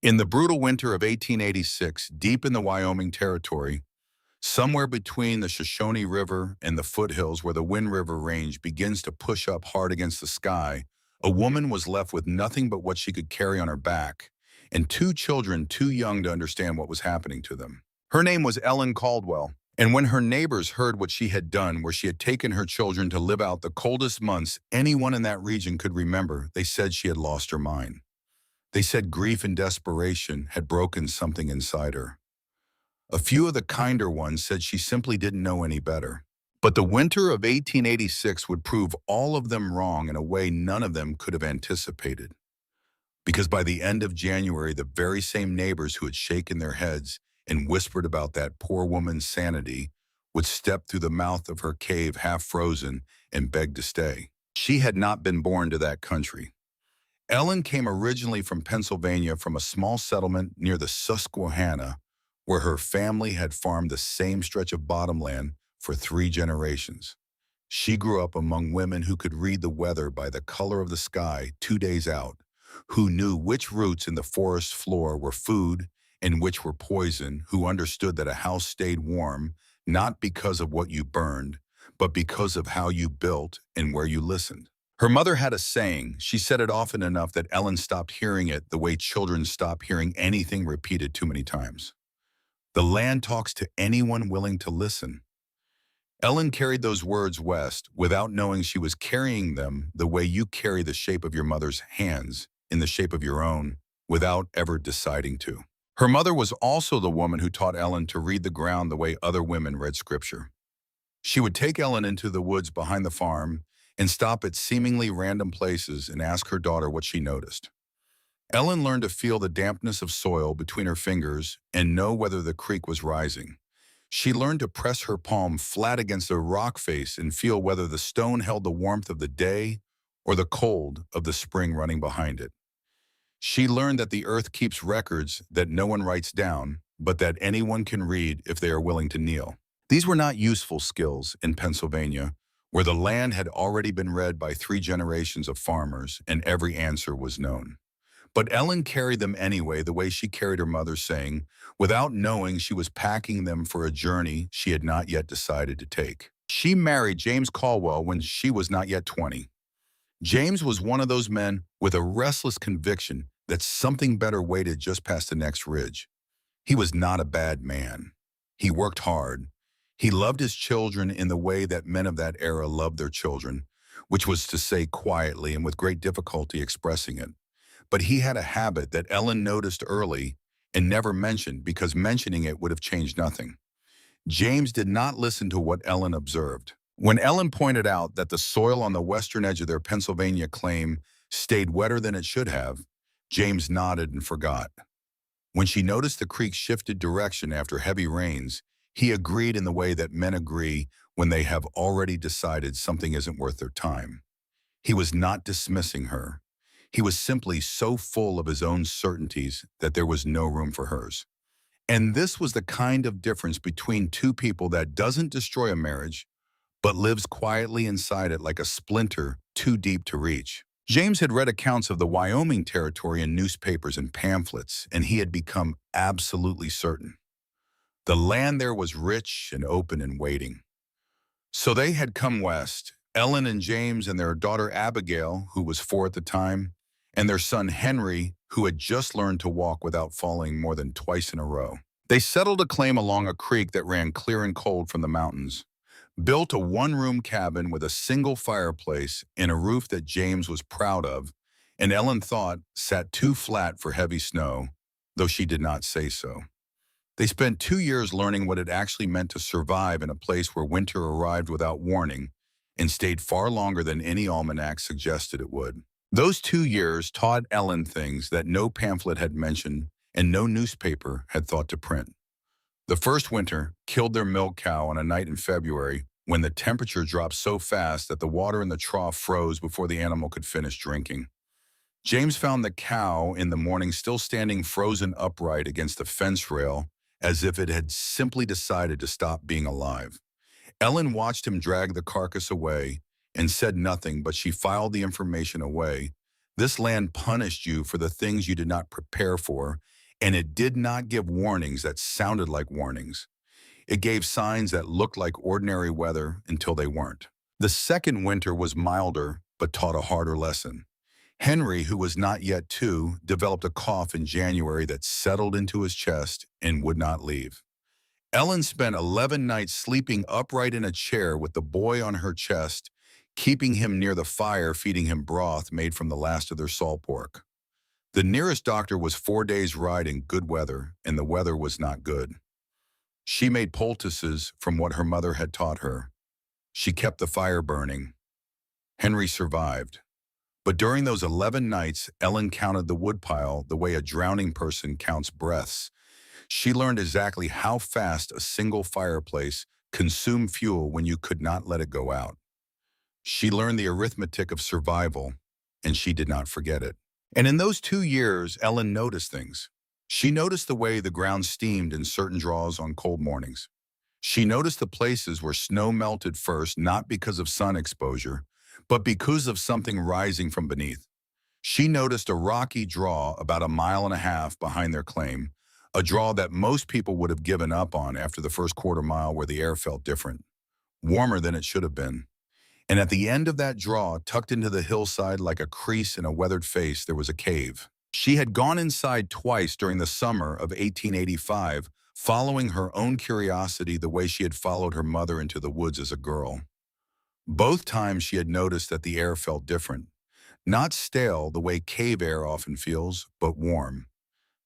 In the brutal winter of 1886, deep in the Wyoming Territory, somewhere between the Shoshone River and the foothills where the Wind River Range begins to push up hard against the sky, a woman was left with nothing but what she could carry on her back, and two children too young to understand what was happening to them. Her name was Ellen Caldwell, and when her neighbors heard what she had done, where she had taken her children to live out the coldest months anyone in that region could remember, they said she had lost her mind. They said grief and desperation had broken something inside her. A few of the kinder ones said she simply didn't know any better. But the winter of 1886 would prove all of them wrong in a way none of them could have anticipated. Because by the end of January, the very same neighbors who had shaken their heads and whispered about that poor woman's sanity would step through the mouth of her cave half frozen and beg to stay. She had not been born to that country. Ellen came originally from Pennsylvania, from a small settlement near the Susquehanna, where her family had farmed the same stretch of bottomland for 3 generations. She grew up among women who could read the weather by the color of the sky 2 days out, who knew which roots in the forest floor were food and which were poison, who understood that a house stayed warm not because of what you burned, but because of how you built and where you listened. Her mother had a saying. She said it often enough that Ellen stopped hearing it the way children stop hearing anything repeated too many times. The land talks to anyone willing to listen. Ellen carried those words west without knowing she was carrying them the way you carry the shape of your mother's hands in the shape of your own without ever deciding to. Her mother was also the woman who taught Ellen to read the ground the way other women read scripture. She would take Ellen into the woods behind the farm and stop at seemingly random places and ask her daughter what she noticed. Ellen learned to feel the dampness of soil between her fingers and know whether the creek was rising. She learned to press her palm flat against a rock face and feel whether the stone held the warmth of the day or the cold of the spring running behind it. She learned that the earth keeps records that no one writes down, but that anyone can read if they are willing to kneel. These were not useful skills in Pennsylvania, where the land had already been read by 3 generations of farmers and every answer was known. But Ellen carried them anyway, the way she carried her mother, saying, without knowing she was packing them for a journey she had not yet decided to take. She married James Caldwell when she was not yet 20. James was one of those men with a restless conviction that something better waited just past the next ridge. He was not a bad man. He worked hard. He loved his children in the way that men of that era loved their children, which was to say quietly and with great difficulty expressing it. But he had a habit that Ellen noticed early and never mentioned because mentioning it would have changed nothing. James did not listen to what Ellen observed. When Ellen pointed out that the soil on the western edge of their Pennsylvania claim stayed wetter than it should have, James nodded and forgot. When she noticed the creek shifted direction after heavy rains, he agreed in the way that men agree when they have already decided something isn't worth their time. He was not dismissing her. He was simply so full of his own certainties that there was no room for hers. And this was the kind of difference between two people that doesn't destroy a marriage, but lives quietly inside it like a splinter too deep to reach. James had read accounts of the Wyoming Territory in newspapers and pamphlets, and he had become absolutely certain. The land there was rich and open and waiting. So they had come west, Ellen and James and their daughter Abigail, who was 4 at the time, and their son Henry, who had just learned to walk without falling more than twice in a row. They settled a claim along a creek that ran clear and cold from the mountains, built a 1-room cabin with a single fireplace and a roof that James was proud of, and Ellen thought sat too flat for heavy snow, though she did not say so. They spent 2 years learning what it actually meant to survive in a place where winter arrived without warning and stayed far longer than any almanac suggested it would. Those 2 years taught Ellen things that no pamphlet had mentioned and no newspaper had thought to print. The first winter killed their milk cow on a night in February when the temperature dropped so fast that the water in the trough froze before the animal could finish drinking. James found the cow in the morning still standing frozen upright against the fence rail as if it had simply decided to stop being alive. Ellen watched him drag the carcass away and said nothing, but she filed the information away. This land punished you for the things you did not prepare for, And it did not give warnings that sounded like warnings. It gave signs that looked like ordinary weather until they weren't. The second winter was milder, but taught a harder lesson. Henry, who was not yet 2, developed a cough in January that settled into his chest and would not leave. Ellen spent 11 nights sleeping upright in a chair with the boy on her chest, keeping him near the fire, feeding him broth made from the last of their salt pork. The nearest doctor was 4 days' ride in good weather, and the weather was not good. She made poultices from what her mother had taught her. She kept the fire burning. Henry survived. But during those 11 nights, Ellen counted the woodpile the way a drowning person counts breaths. She learned exactly how fast a single fireplace consumed fuel when you could not let it go out. She learned the arithmetic of survival, and she did not forget it. And in those 2 years, Ellen noticed things. She noticed the way the ground steamed in certain draws on cold mornings. She noticed the places where snow melted first, not because of sun exposure, but because of something rising from beneath. She noticed a rocky draw about 1.5 miles behind their claim, a draw that most people would have given up on after the first quarter mile where the air felt different, warmer than it should have been. And at the end of that draw, tucked into the hillside like a crease in a weathered face, there was a cave. She had gone inside twice during the summer of 1885, following her own curiosity the way she had followed her mother into the woods as a girl. Both times she had noticed that the air felt different. Not stale the way cave air often feels, but warm,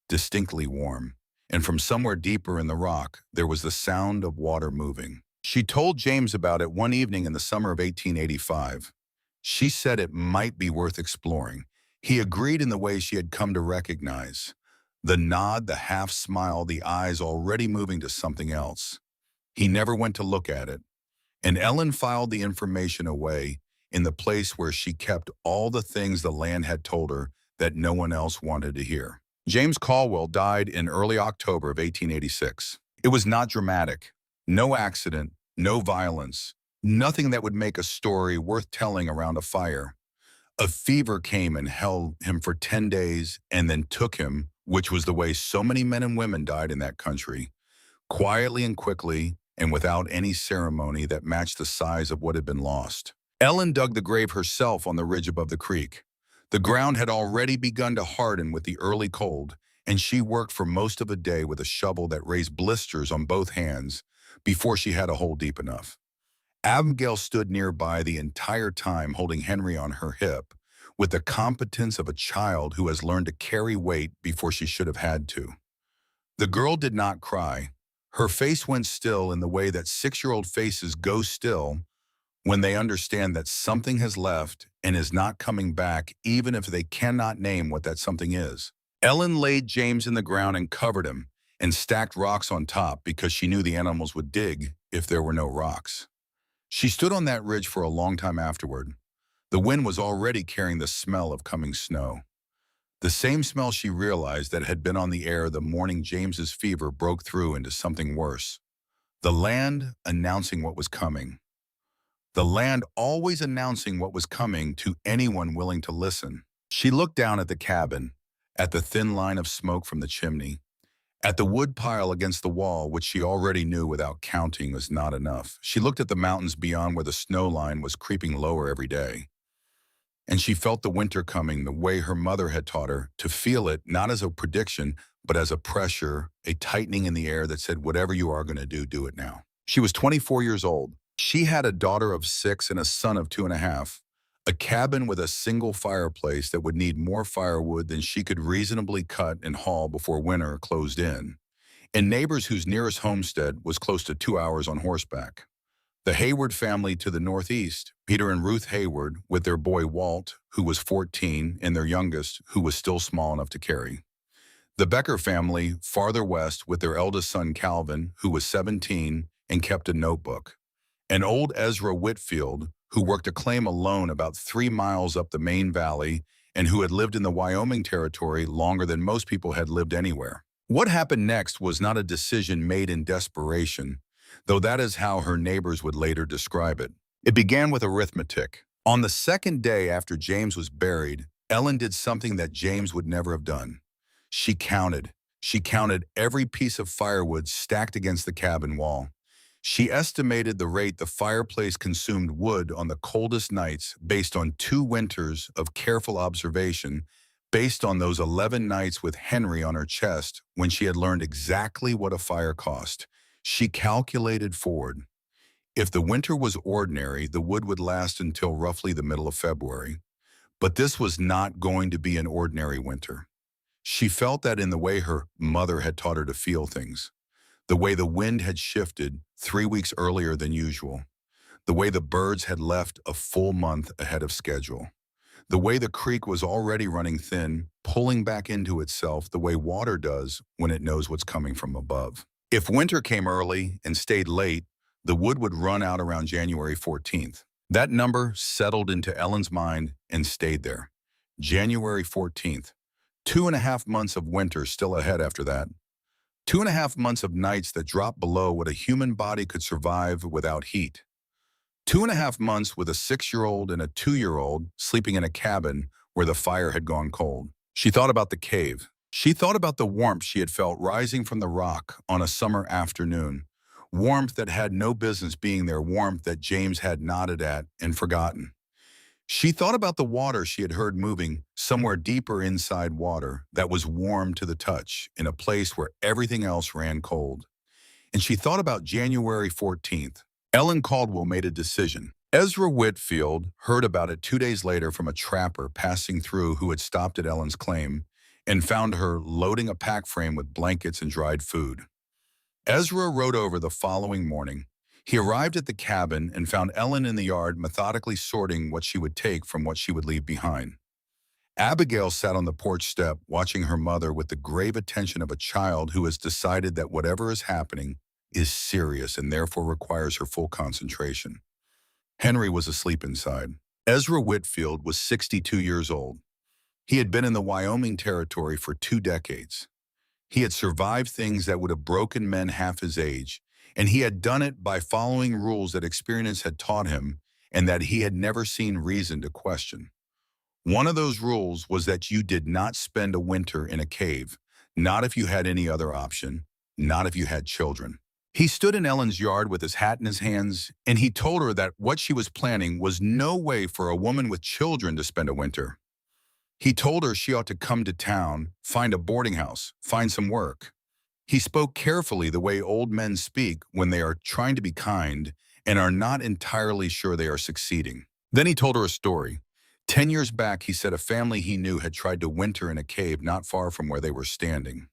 distinctly warm. And from somewhere deeper in the rock, there was the sound of water moving. She told James about it one evening in the summer of 1885. She said it might be worth exploring. He agreed in the way she had come to recognize. The nod, the half smile, the eyes already moving to something else. He never went to look at it. And Ellen filed the information away in the place where she kept all the things the land had told her that no one else wanted to hear. James Caldwell died in early October of 1886. It was not dramatic. No accident, no violence, nothing that would make a story worth telling around a fire. A fever came and held him for 10 days and then took him, which was the way so many men and women died in that country, quietly and quickly and without any ceremony that matched the size of what had been lost. Ellen dug the grave herself on the ridge above the creek. The ground had already begun to harden with the early cold, and she worked for most of a day with a shovel that raised blisters on both hands before she had a hole deep enough. Abigail stood nearby the entire time, holding Henry on her hip, with the competence of a child who has learned to carry weight before she should have had to. The girl did not cry. Her face went still in the way that 6-year-old faces go still when they understand that something has left and is not coming back, even if they cannot name what that something is. Ellen laid James in the ground and covered him and stacked rocks on top because she knew the animals would dig if there were no rocks. She stood on that ridge for a long time afterward. The wind was already carrying the smell of coming snow. The same smell she realized that had been on the air the morning James's fever broke through into something worse. The land announcing what was coming. The land always announcing what was coming to anyone willing to listen. She looked down at the cabin, at the thin line of smoke from the chimney, at the wood pile against the wall, which she already knew without counting was not enough. She looked at the mountains beyond where the snow line was creeping lower every day. And she felt the winter coming the way her mother had taught her, to feel it not as a prediction, but as a pressure, a tightening in the air that said, whatever you are going to do it now. She was 24 years old. She had a daughter of 6 and a son of 2.5, a cabin with a single fireplace that would need more firewood than she could reasonably cut and haul before winter closed in, and neighbors whose nearest homestead was close to 2 hours on horseback. The Hayward family to the northeast, Peter and Ruth Hayward, with their boy Walt, who was 14, and their youngest, who was still small enough to carry. The Becker family farther west with their eldest son Calvin, who was 17 and kept a notebook. And old Ezra Whitfield, who worked a claim alone about 3 miles up the main valley and who had lived in the Wyoming Territory longer than most people had lived anywhere. What happened next was not a decision made in desperation, though that is how her neighbors would later describe it. It began with arithmetic. On the second day after James was buried, Ellen did something that James would never have done. She counted. She counted every piece of firewood stacked against the cabin wall. She estimated the rate the fireplace consumed wood on the coldest nights based on 2 winters of careful observation, based on those 11 nights with Henry on her chest when she had learned exactly what a fire cost. She calculated forward. If the winter was ordinary, the wood would last until roughly the middle of February. But this was not going to be an ordinary winter. She felt that in the way her mother had taught her to feel things, the way the wind had shifted 3 weeks earlier than usual, the way the birds had left a full month ahead of schedule, the way the creek was already running thin, pulling back into itself the way water does when it knows what's coming from above. If winter came early and stayed late, the wood would run out around January 14th. That number settled into Ellen's mind and stayed there. January 14th. 2.5 months of winter still ahead after that. 2.5 months of nights that dropped below what a human body could survive without heat. 2.5 months with a 6-year-old and a 2-year-old sleeping in a cabin where the fire had gone cold. She thought about the cave. She thought about the warmth she had felt rising from the rock on a summer afternoon. Warmth that had no business being there, warmth that James had nodded at and forgotten. She thought about the water she had heard moving somewhere deeper inside water that was warm to the touch in a place where everything else ran cold. And she thought about January 14th. Ellen Caldwell made a decision. Ezra Whitfield heard about it 2 days later from a trapper passing through who had stopped at Ellen's claim and found her loading a pack frame with blankets and dried food. Ezra rode over the following morning. He arrived at the cabin and found Ellen in the yard methodically sorting what she would take from what she would leave behind. Abigail sat on the porch step watching her mother with the grave attention of a child who has decided that whatever is happening is serious and therefore requires her full concentration. Henry was asleep inside. Ezra Whitfield was 62 years old. He had been in the Wyoming Territory for 2 decades. He had survived things that would have broken men half his age, and he had done it by following rules that experience had taught him and that he had never seen reason to question. One of those rules was that you did not spend a winter in a cave, not if you had any other option, not if you had children. He stood in Ellen's yard with his hat in his hands, and he told her that what she was planning was no way for a woman with children to spend a winter. He told her she ought to come to town, find a boarding house, find some work. He spoke carefully the way old men speak when they are trying to be kind and are not entirely sure they are succeeding. Then he told her a story. 10 years back, he said a family he knew had tried to winter in a cave not far from where they were standing.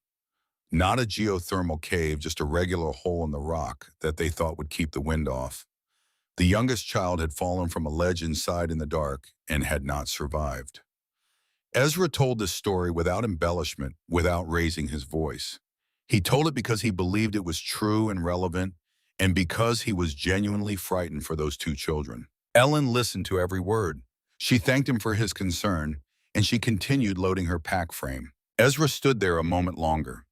Not a geothermal cave, just a regular hole in the rock that they thought would keep the wind off. The youngest child had fallen from a ledge inside in the dark and had not survived. Ezra told this story without embellishment, without raising his voice. He told it because he believed it was true and relevant, and because he was genuinely frightened for those 2 children. Ellen listened to every word. She thanked him for his concern, and she continued loading her pack frame. Ezra stood there a moment longer.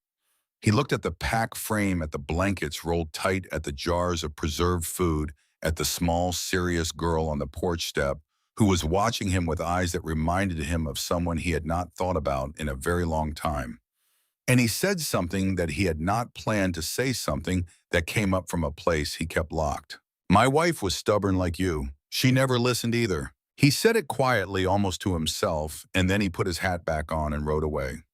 He looked at the pack frame, at the blankets rolled tight, at the jars of preserved food, at the small, serious girl on the porch step who was watching him with eyes that reminded him of someone he had not thought about in a very long time. And he said something that he had not planned to say, something that came up from a place he kept locked. "My wife was stubborn like you. She never listened either." He said it quietly, almost to himself, and then he put his hat back on and rode away.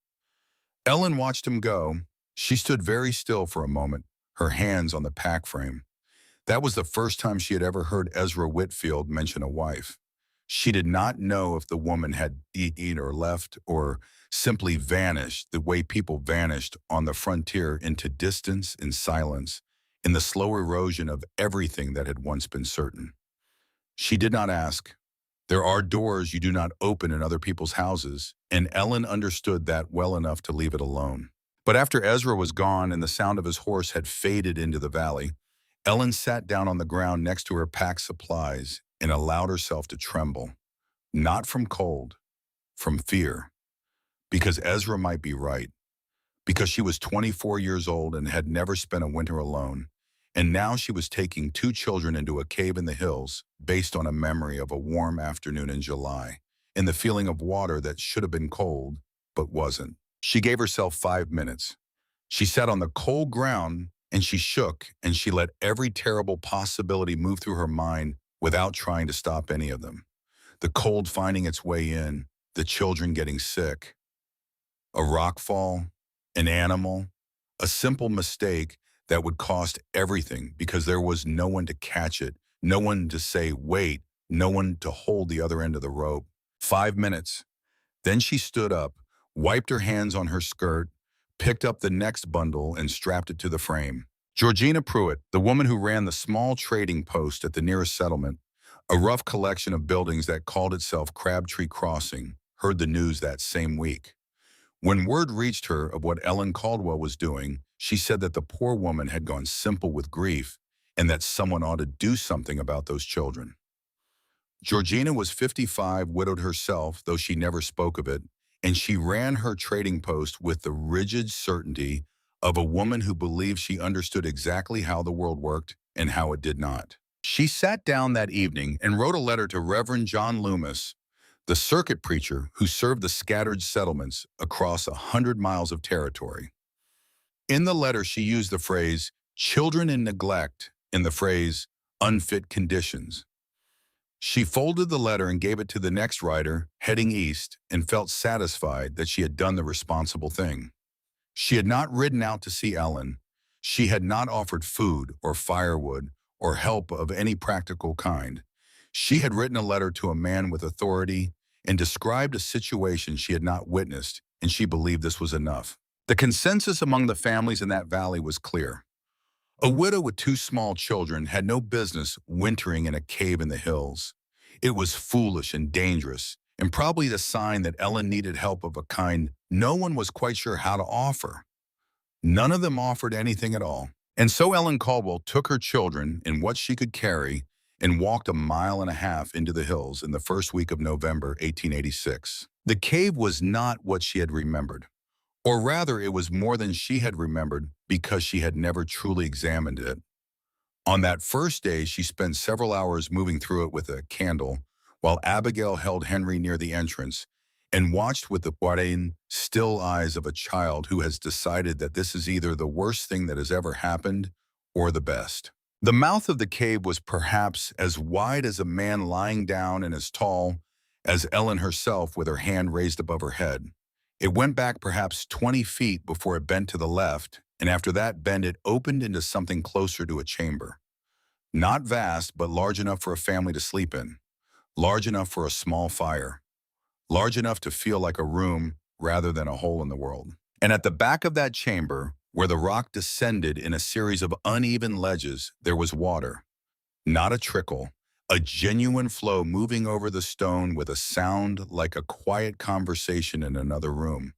Ellen watched him go. She stood very still for a moment, her hands on the pack frame. That was the first time she had ever heard Ezra Whitfield mention a wife. She did not know if the woman had eaten or left or simply vanished the way people vanished on the frontier into distance and silence, in the slow erosion of everything that had once been certain. She did not ask. There are doors you do not open in other people's houses, and Ellen understood that well enough to leave it alone. But after Ezra was gone and the sound of his horse had faded into the valley, Ellen sat down on the ground next to her packed supplies and allowed herself to tremble, not from cold, from fear, because Ezra might be right, because she was 24 years old and had never spent a winter alone, and now she was taking 2 children into a cave in the hills based on a memory of a warm afternoon in July, and the feeling of water that should have been cold, but wasn't. She gave herself 5 minutes. She sat on the cold ground and she shook and she let every terrible possibility move through her mind without trying to stop any of them. The cold finding its way in, the children getting sick, a rock fall, an animal, a simple mistake that would cost everything because there was no one to catch it, no one to say, wait, no one to hold the other end of the rope. 5 minutes. Then she stood up, wiped her hands on her skirt, picked up the next bundle and strapped it to the frame. Georgina Pruitt, the woman who ran the small trading post at the nearest settlement, a rough collection of buildings that called itself Crabtree Crossing, heard the news that same week. When word reached her of what Ellen Caldwell was doing, she said that the poor woman had gone simple with grief and that someone ought to do something about those children. Georgina was 55, widowed herself, though she never spoke of it, and she ran her trading post with the rigid certainty of a woman who believed she understood exactly how the world worked and how it did not. She sat down that evening and wrote a letter to Reverend John Loomis, the circuit preacher who served the scattered settlements across 100 miles of territory. In the letter, she used the phrase children in neglect and the phrase unfit conditions. She folded the letter and gave it to the next writer, heading east, and felt satisfied that she had done the responsible thing. She had not ridden out to see Ellen. She had not offered food or firewood or help of any practical kind. She had written a letter to a man with authority and described a situation she had not witnessed, and she believed this was enough. The consensus among the families in that valley was clear. A widow with two small children had no business wintering in a cave in the hills. It was foolish and dangerous, and probably the sign that Ellen needed help of a kind no one was quite sure how to offer. None of them offered anything at all. And so Ellen Caldwell took her children and what she could carry and walked 1.5 miles into the hills in the first week of November 1886. The cave was not what she had remembered. Or rather, it was more than she had remembered because she had never truly examined it. On that first day, she spent several hours moving through it with a candle, while Abigail held Henry near the entrance and watched with the serene, still eyes of a child who has decided that this is either the worst thing that has ever happened or the best. The mouth of the cave was perhaps as wide as a man lying down and as tall as Ellen herself with her hand raised above her head. It went back perhaps 20 feet before it bent to the left, and after that bend it opened into something closer to a chamber. Not vast, but large enough for a family to sleep in, large enough for a small fire, large enough to feel like a room rather than a hole in the world. And at the back of that chamber, where the rock descended in a series of uneven ledges, there was water. Not a trickle, a genuine flow moving over the stone with a sound like a quiet conversation in another room.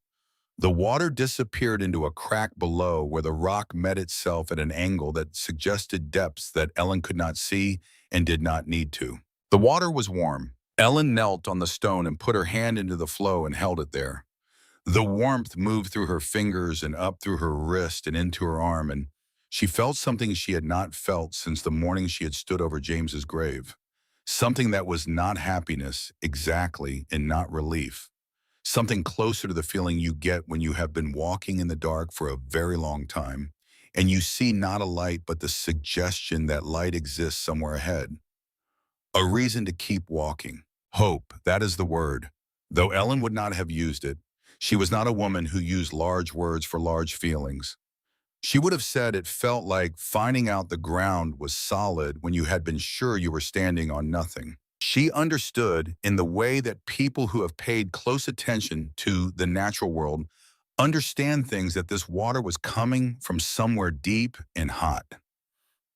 The water disappeared into a crack below where the rock met itself at an angle that suggested depths that Ellen could not see and did not need to. The water was warm. Ellen knelt on the stone and put her hand into the flow and held it there. The warmth moved through her fingers and up through her wrist and into her arm, and she felt something she had not felt since the morning she had stood over James's grave. Something that was not happiness, exactly, and not relief. Something closer to the feeling you get when you have been walking in the dark for a very long time, and you see not a light but the suggestion that light exists somewhere ahead. A reason to keep walking. Hope, that is the word. Though Ellen would not have used it, she was not a woman who used large words for large feelings. She would have said it felt like finding out the ground was solid when you had been sure you were standing on nothing. She understood in the way that people who have paid close attention to the natural world understand things that this water was coming from somewhere deep and hot.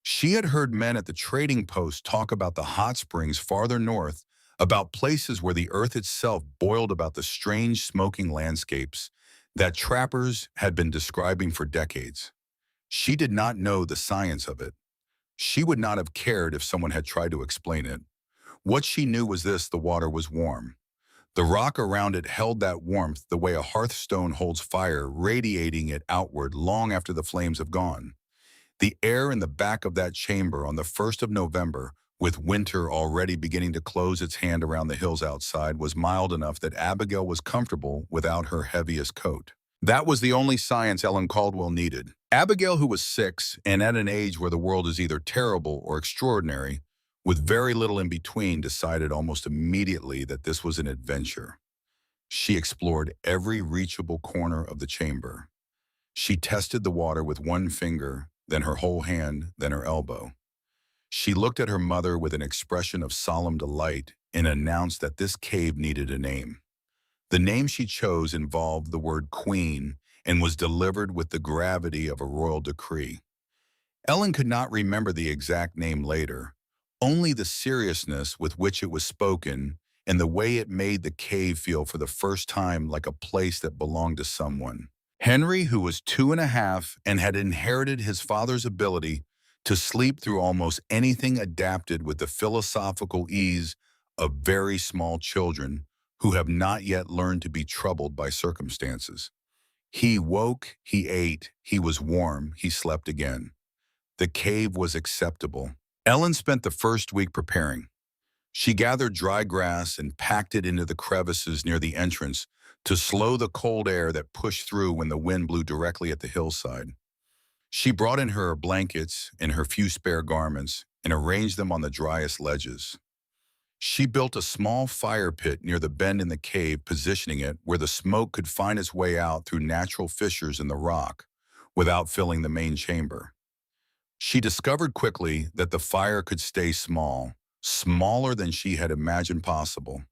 She had heard men at the trading post talk about the hot springs farther north, about places where the earth itself boiled, about the strange smoking landscapes that trappers had been describing for decades. She did not know the science of it. She would not have cared if someone had tried to explain it. What she knew was this: the water was warm. The rock around it held that warmth the way a hearthstone holds fire, radiating it outward long after the flames have gone. The air in the back of that chamber on the 1st of November, with winter already beginning to close its hand around the hills outside, was mild enough that Abigail was comfortable without her heaviest coat. That was the only science Ellen Caldwell needed. Abigail, who was 6 and at an age where the world is either terrible or extraordinary, with very little in between, decided almost immediately that this was an adventure. She explored every reachable corner of the chamber. She tested the water with one finger, then her whole hand, then her elbow. She looked at her mother with an expression of solemn delight and announced that this cave needed a name. The name she chose involved the word queen and was delivered with the gravity of a royal decree. Ellen could not remember the exact name later, only the seriousness with which it was spoken and the way it made the cave feel for the first time like a place that belonged to someone. Henry, who was 2.5 and had inherited his father's ability to sleep through almost anything, adapted with the philosophical ease of very small children who have not yet learned to be troubled by circumstances. He woke, he ate, he was warm, he slept again. The cave was acceptable. Ellen spent the first week preparing. She gathered dry grass and packed it into the crevices near the entrance to slow the cold air that pushed through when the wind blew directly at the hillside. She brought in her blankets and her few spare garments and arranged them on the driest ledges. She built a small fire pit near the bend in the cave, positioning it where the smoke could find its way out through natural fissures in the rock without filling the main chamber. She discovered quickly that the fire could stay small, smaller than she had imagined possible.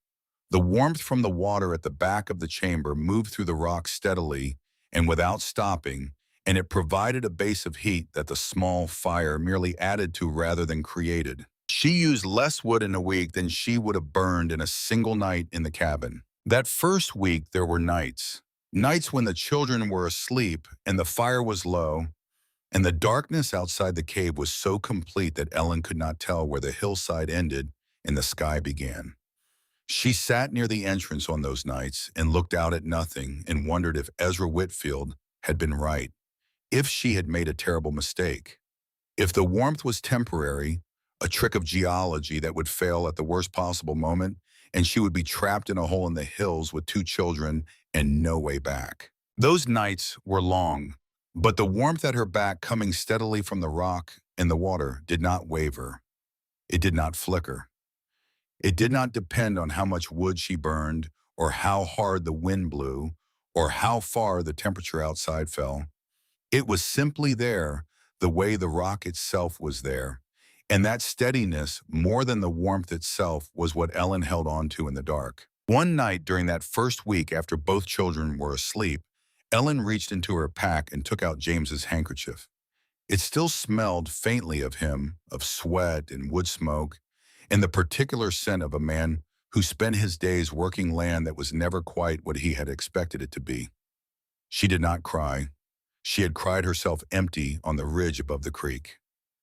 The warmth from the water at the back of the chamber moved through the rock steadily and without stopping, and it provided a base of heat that the small fire merely added to rather than created. She used less wood in a week than she would have burned in a single night in the cabin. That first week there were nights. Nights when the children were asleep and the fire was low, and the darkness outside the cave was so complete that Ellen could not tell where the hillside ended and the sky began. She sat near the entrance on those nights and looked out at nothing and wondered if Ezra Whitfield had been right, if she had made a terrible mistake, if the warmth was temporary, a trick of geology that would fail at the worst possible moment, and she would be trapped in a hole in the hills with 2 children and no way back. Those nights were long, but the warmth at her back coming steadily from the rock and the water did not waver. It did not flicker. It did not depend on how much wood she burned, or how hard the wind blew, or how far the temperature outside fell. It was simply there, the way the rock itself was there. And that steadiness, more than the warmth itself, was what Ellen held on to in the dark. One night during that first week after both children were asleep, Ellen reached into her pack and took out James's handkerchief. It still smelled faintly of him, of sweat and wood smoke, and the particular scent of a man who spent his days working land that was never quite what he had expected it to be. She did not cry. She had cried herself empty on the ridge above the creek.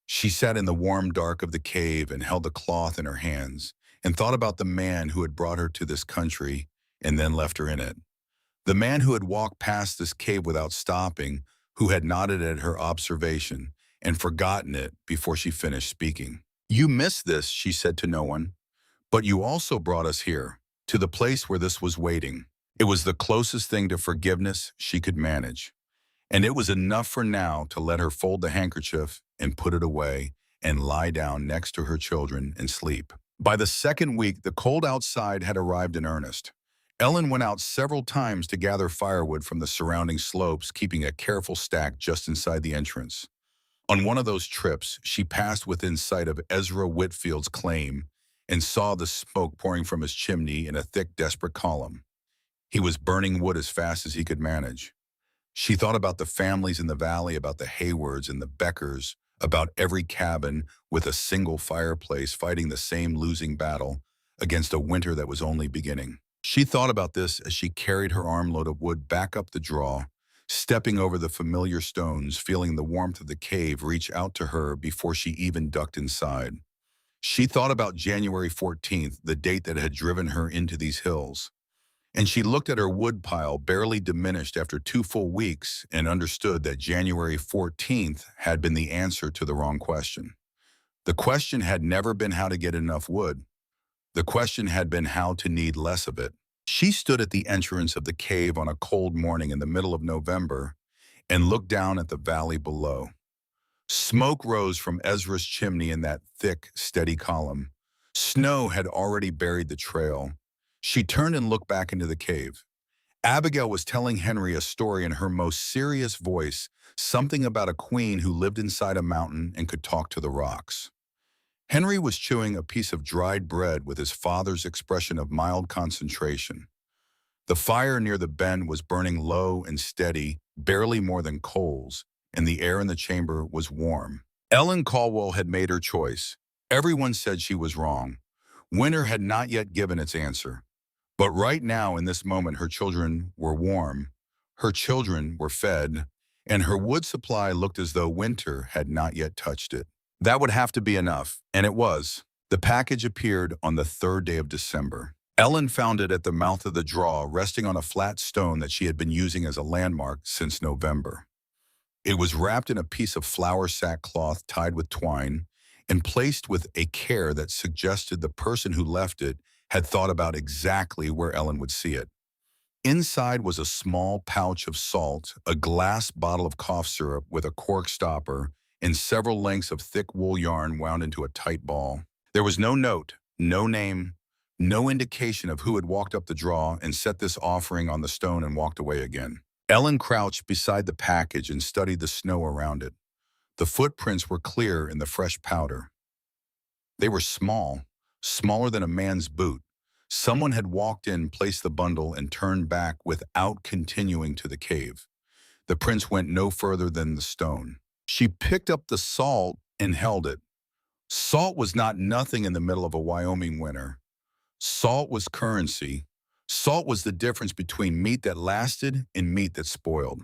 She sat in the warm dark of the cave and held the cloth in her hands and thought about the man who had brought her to this country and then left her in it. The man who had walked past this cave without stopping, who had nodded at her observation and forgotten it before she finished speaking. "You missed this," she said to no one, "but you also brought us here, to the place where this was waiting." It was the closest thing to forgiveness she could manage. And it was enough for now to let her fold the handkerchief and put it away and lie down next to her children and sleep. By the second week, the cold outside had arrived in earnest. Ellen went out several times to gather firewood from the surrounding slopes, keeping a careful stack just inside the entrance. On one of those trips, she passed within sight of Ezra Whitfield's claim and saw the smoke pouring from his chimney in a thick, desperate column. He was burning wood as fast as he could manage. She thought about the families in the valley, about the Haywards and the Beckers, about every cabin with a single fireplace fighting the same losing battle against a winter that was only beginning. She thought about this as she carried her armload of wood back up the draw, stepping over the familiar stones, feeling the warmth of the cave reach out to her before she even ducked inside. She thought about January 14th, the date that had driven her into these hills. And she looked at her wood pile, barely diminished after 2 full weeks, and understood that January 14th had been the answer to the wrong question. The question had never been how to get enough wood. The question had been how to need less of it. She stood at the entrance of the cave on a cold morning in the middle of November and looked down at the valley below. Smoke rose from Ezra's chimney in that thick, steady column. Snow had already buried the trail. She turned and looked back into the cave. Abigail was telling Henry a story in her most serious voice, something about a queen who lived inside a mountain and could talk to the rocks. Henry was chewing a piece of dried bread with his father's expression of mild concentration. The fire near the bend was burning low and steady, barely more than coals, and the air in the chamber was warm. Ellen Caldwell had made her choice. Everyone said she was wrong. Winter had not yet given its answer. But right now, in this moment, her children were warm, her children were fed, and her wood supply looked as though winter had not yet touched it. That would have to be enough, and it was. The package appeared on the third day of December. Ellen found it at the mouth of the draw, resting on a flat stone that she had been using as a landmark since November. It was wrapped in a piece of flour sackcloth tied with twine and placed with a care that suggested the person who left it had thought about exactly where Ellen would see it. Inside was a small pouch of salt, a glass bottle of cough syrup with a cork stopper, and several lengths of thick wool yarn wound into a tight ball. There was no note, no name, no indication of who had walked up the draw and set this offering on the stone and walked away again. Ellen crouched beside the package and studied the snow around it. The footprints were clear in the fresh powder. They were small, smaller than a man's boot. Someone had walked in, placed the bundle, and turned back without continuing to the cave. The prints went no further than the stone. She picked up the salt and held it. Salt was not nothing in the middle of a Wyoming winter. Salt was currency. Salt was the difference between meat that lasted and meat that spoiled.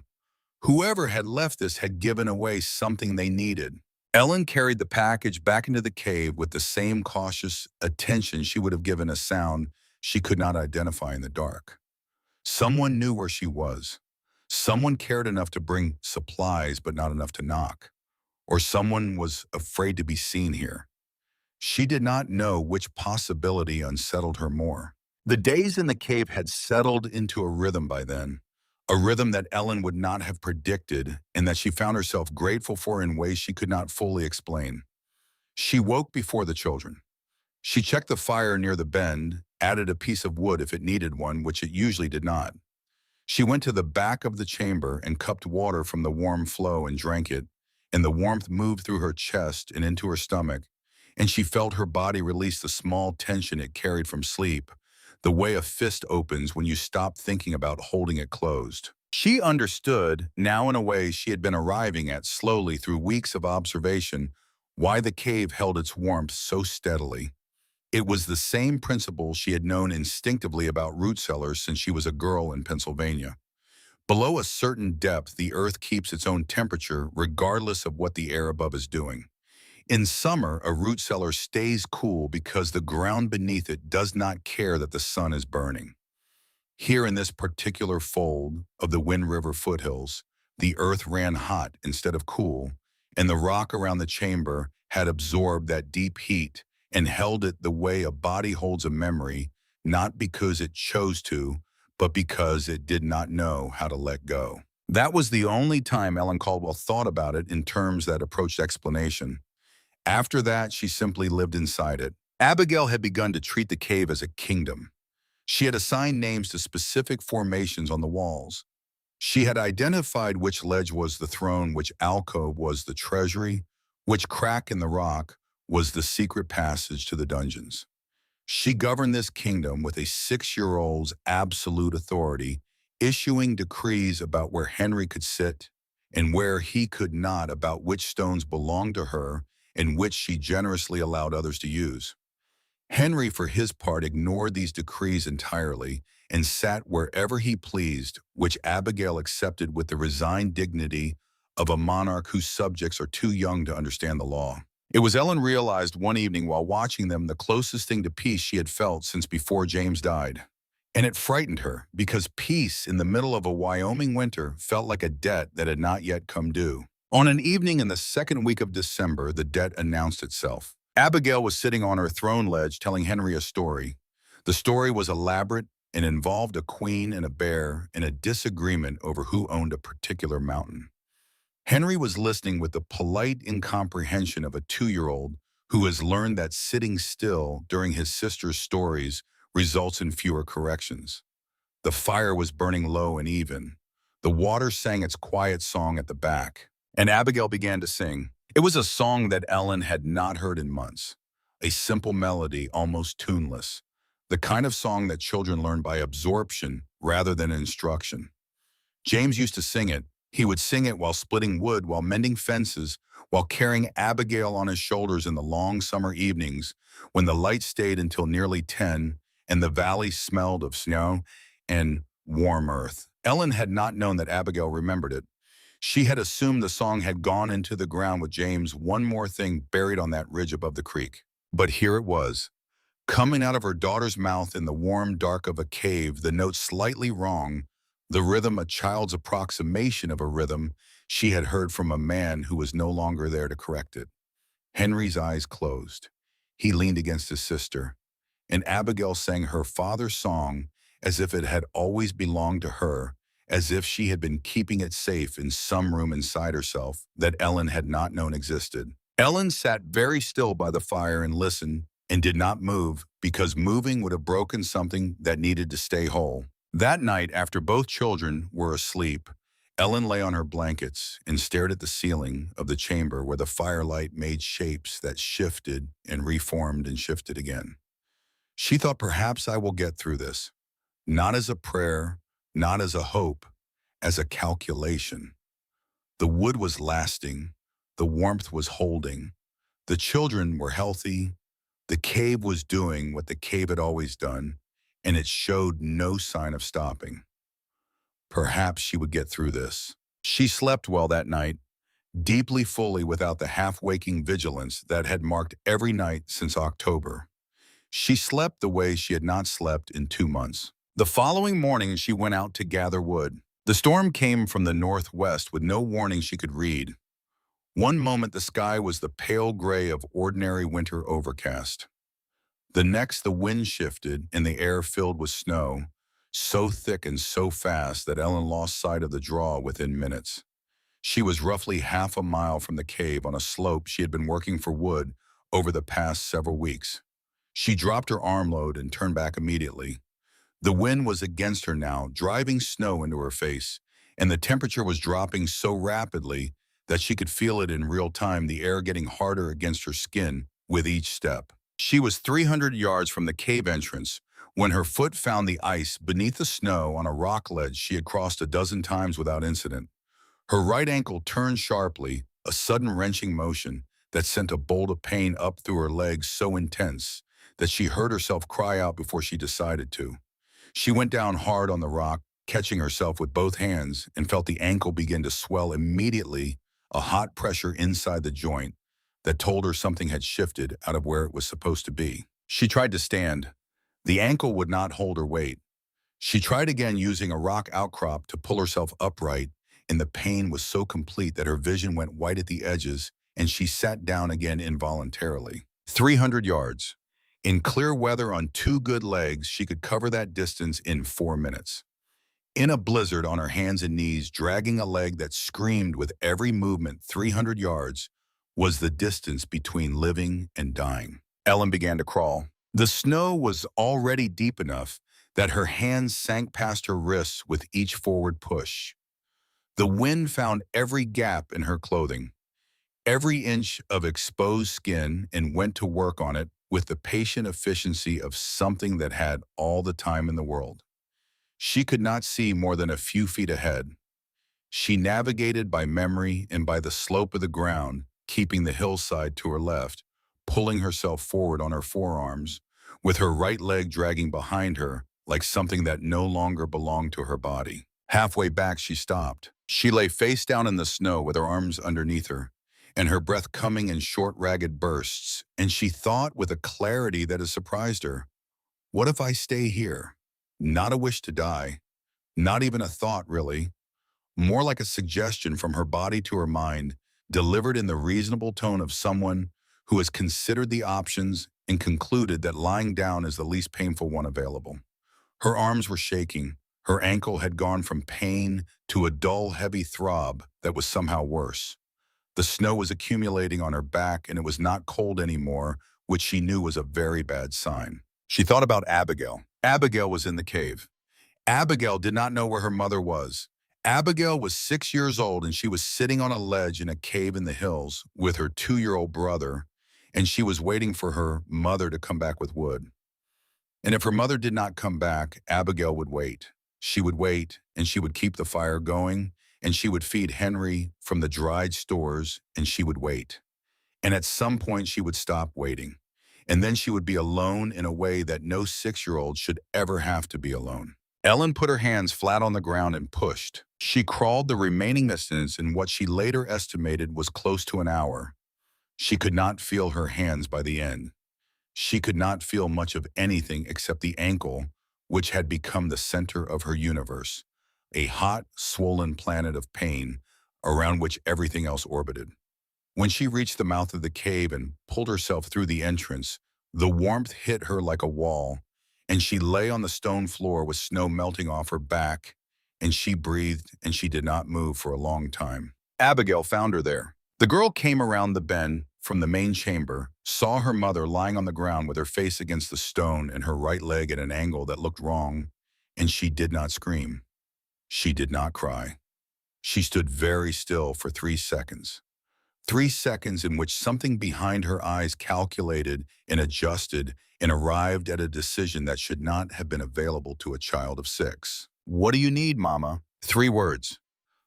Whoever had left this had given away something they needed. Ellen carried the package back into the cave with the same cautious attention she would have given a sound she could not identify in the dark. Someone knew where she was. Someone cared enough to bring supplies but not enough to knock. Or someone was afraid to be seen here. She did not know which possibility unsettled her more. The days in the cave had settled into a rhythm by then, a rhythm that Ellen would not have predicted and that she found herself grateful for in ways she could not fully explain. She woke before the children. She checked the fire near the bend, added a piece of wood if it needed one, which it usually did not. She went to the back of the chamber and cupped water from the warm flow and drank it, and the warmth moved through her chest and into her stomach, and she felt her body release the small tension it carried from sleep, the way a fist opens when you stop thinking about holding it closed. She understood, now in a way she had been arriving at slowly through weeks of observation, why the cave held its warmth so steadily. It was the same principle she had known instinctively about root cellars since she was a girl in Pennsylvania. Below a certain depth, the earth keeps its own temperature regardless of what the air above is doing. In summer, a root cellar stays cool because the ground beneath it does not care that the sun is burning. Here in this particular fold of the Wind River foothills, the earth ran hot instead of cool, and the rock around the chamber had absorbed that deep heat and held it the way a body holds a memory, not because it chose to, but because it did not know how to let go. That was the only time Ellen Caldwell thought about it in terms that approached explanation. After that, she simply lived inside it. Abigail had begun to treat the cave as a kingdom. She had assigned names to specific formations on the walls. She had identified which ledge was the throne, which alcove was the treasury, which crack in the rock was the secret passage to the dungeons. She governed this kingdom with a 6-year-old's absolute authority, issuing decrees about where Henry could sit and where he could not, about which stones belonged to her and which she generously allowed others to use. Henry, for his part, ignored these decrees entirely and sat wherever he pleased, which Abigail accepted with the resigned dignity of a monarch whose subjects are too young to understand the law. It was, Ellen realized one evening while watching them, the closest thing to peace she had felt since before James died. And it frightened her, because peace in the middle of a Wyoming winter felt like a debt that had not yet come due. On an evening in the second week of December, the debt announced itself. Abigail was sitting on her throne ledge telling Henry a story. The story was elaborate, and involved a queen and a bear in a disagreement over who owned a particular mountain. Henry was listening with the polite incomprehension of a 2-year-old who has learned that sitting still during his sister's stories results in fewer corrections. The fire was burning low and even. The water sang its quiet song at the back, and Abigail began to sing. It was a song that Ellen had not heard in months. A simple melody, almost tuneless. The kind of song that children learn by absorption rather than instruction. James used to sing it. He would sing it while splitting wood, while mending fences, while carrying Abigail on his shoulders in the long summer evenings when the light stayed until nearly 10 and the valley smelled of snow and warm earth. Ellen had not known that Abigail remembered it. She had assumed the song had gone into the ground with James, one more thing buried on that ridge above the creek. But here it was, coming out of her daughter's mouth in the warm dark of a cave, the note slightly wrong, the rhythm a child's approximation of a rhythm she had heard from a man who was no longer there to correct it. Henry's eyes closed. He leaned against his sister, and Abigail sang her father's song as if it had always belonged to her, as if she had been keeping it safe in some room inside herself that Ellen had not known existed. Ellen sat very still by the fire and listened and did not move because moving would have broken something that needed to stay whole. That night, after both children were asleep, Ellen lay on her blankets and stared at the ceiling of the chamber where the firelight made shapes that shifted and reformed and shifted again. She thought, perhaps I will get through this, not as a prayer, not as a hope, as a calculation. The wood was lasting, the warmth was holding, the children were healthy, the cave was doing what the cave had always done, and it showed no sign of stopping. Perhaps she would get through this. She slept well that night, deeply fully without the half-waking vigilance that had marked every night since October. She slept the way she had not slept in 2 months. The following morning, she went out to gather wood. The storm came from the northwest with no warning she could read. One moment the sky was the pale gray of ordinary winter overcast. The next the wind shifted and the air filled with snow, so thick and so fast that Ellen lost sight of the draw within minutes. She was roughly half a mile from the cave on a slope she had been working for wood over the past several weeks. She dropped her armload and turned back immediately. The wind was against her now, driving snow into her face, and the temperature was dropping so rapidly that she could feel it in real time, the air getting harder against her skin with each step. She was 300 yards from the cave entrance when her foot found the ice beneath the snow on a rock ledge she had crossed a dozen times without incident. Her right ankle turned sharply, a sudden wrenching motion that sent a bolt of pain up through her legs so intense that she heard herself cry out before she decided to. She went down hard on the rock, catching herself with both hands, and felt the ankle begin to swell immediately, a hot pressure inside the joint that told her something had shifted out of where it was supposed to be. She tried to stand. The ankle would not hold her weight. She tried again using a rock outcrop to pull herself upright, and the pain was so complete that her vision went white at the edges, and she sat down again involuntarily. 300 yards. In clear weather on 2 good legs, she could cover that distance in 4 minutes. In a blizzard on her hands and knees, dragging a leg that screamed with every movement, 300 yards was the distance between living and dying. Ellen began to crawl. The snow was already deep enough that her hands sank past her wrists with each forward push. The wind found every gap in her clothing, every inch of exposed skin, and went to work on it with the patient efficiency of something that had all the time in the world. She could not see more than a few feet ahead. She navigated by memory and by the slope of the ground, keeping the hillside to her left, pulling herself forward on her forearms, with her right leg dragging behind her like something that no longer belonged to her body. Halfway back, she stopped. She lay face down in the snow with her arms underneath her, and her breath coming in short, ragged bursts, and she thought with a clarity that has surprised her, what if I stay here? Not a wish to die, not even a thought, really. More like a suggestion from her body to her mind, delivered in the reasonable tone of someone who has considered the options and concluded that lying down is the least painful one available. Her arms were shaking. Her ankle had gone from pain to a dull, heavy throb that was somehow worse. The snow was accumulating on her back, and it was not cold anymore, which she knew was a very bad sign. She thought about Abigail. Abigail was in the cave. Abigail did not know where her mother was. Abigail was 6 years old, and she was sitting on a ledge in a cave in the hills with her 2-year-old brother, and she was waiting for her mother to come back with wood. And if her mother did not come back, Abigail would wait. She would wait, and she would keep the fire going, and she would feed Henry from the dried stores, and she would wait. And at some point, she would stop waiting. And then she would be alone in a way that no 6-year-old should ever have to be alone. Ellen put her hands flat on the ground and pushed. She crawled the remaining distance in what she later estimated was close to an hour. She could not feel her hands by the end. She could not feel much of anything except the ankle, which had become the center of her universe, a hot, swollen planet of pain around which everything else orbited. When she reached the mouth of the cave and pulled herself through the entrance, the warmth hit her like a wall, and she lay on the stone floor with snow melting off her back, and she breathed and she did not move for a long time. Abigail found her there. The girl came around the bend from the main chamber, saw her mother lying on the ground with her face against the stone and her right leg at an angle that looked wrong, and she did not scream. She did not cry. She stood very still for 3 seconds. 3 seconds in which something behind her eyes calculated and adjusted and arrived at a decision that should not have been available to a child of 6. "What do you need, Mama?" 3 words,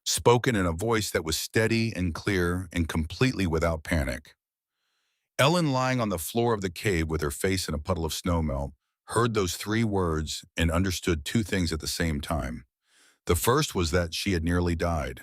spoken in a voice that was steady and clear and completely without panic. Ellen, lying on the floor of the cave with her face in a puddle of snowmelt, heard those 3 words and understood 2 things at the same time. The first was that she had nearly died.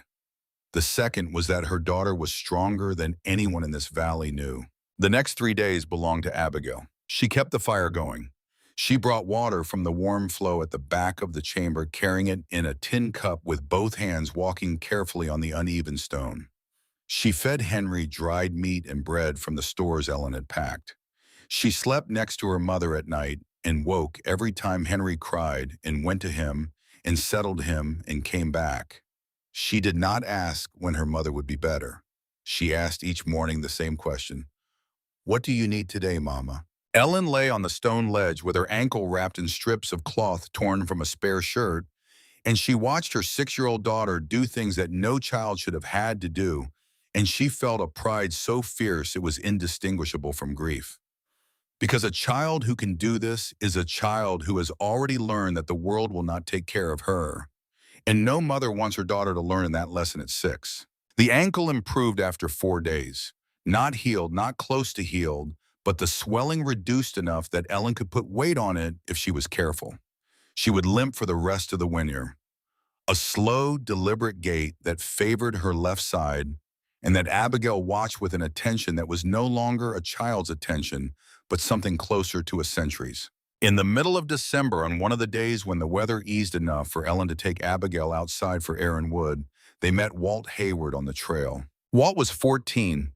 The second was that her daughter was stronger than anyone in this valley knew. The next 3 days belonged to Abigail. She kept the fire going. She brought water from the warm flow at the back of the chamber, carrying it in a tin cup with both hands, walking carefully on the uneven stone. She fed Henry dried meat and bread from the stores Ellen had packed. She slept next to her mother at night and woke every time Henry cried and went to him and settled him and came back. She did not ask when her mother would be better. She asked each morning the same question. "What do you need today, Mama?" Ellen lay on the stone ledge with her ankle wrapped in strips of cloth torn from a spare shirt, and she watched her 6-year-old daughter do things that no child should have had to do, and she felt a pride so fierce it was indistinguishable from grief. Because a child who can do this is a child who has already learned that the world will not take care of her. And no mother wants her daughter to learn that lesson at 6. The ankle improved after 4 days. Not healed, not close to healed, but the swelling reduced enough that Ellen could put weight on it if she was careful. She would limp for the rest of the winter. A slow, deliberate gait that favored her left side, and that Abigail watched with an attention that was no longer a child's attention, but something closer to a century's. In the middle of December, on one of the days when the weather eased enough for Ellen to take Abigail outside for air and wood, they met Walt Hayward on the trail. Walt was 14,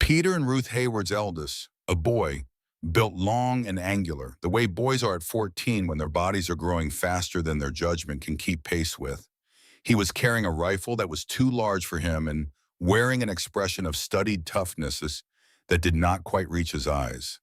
Peter and Ruth Hayward's eldest, a boy, built long and angular, the way boys are at 14 when their bodies are growing faster than their judgment can keep pace with. He was carrying a rifle that was too large for him and wearing an expression of studied toughness that did not quite reach his eyes.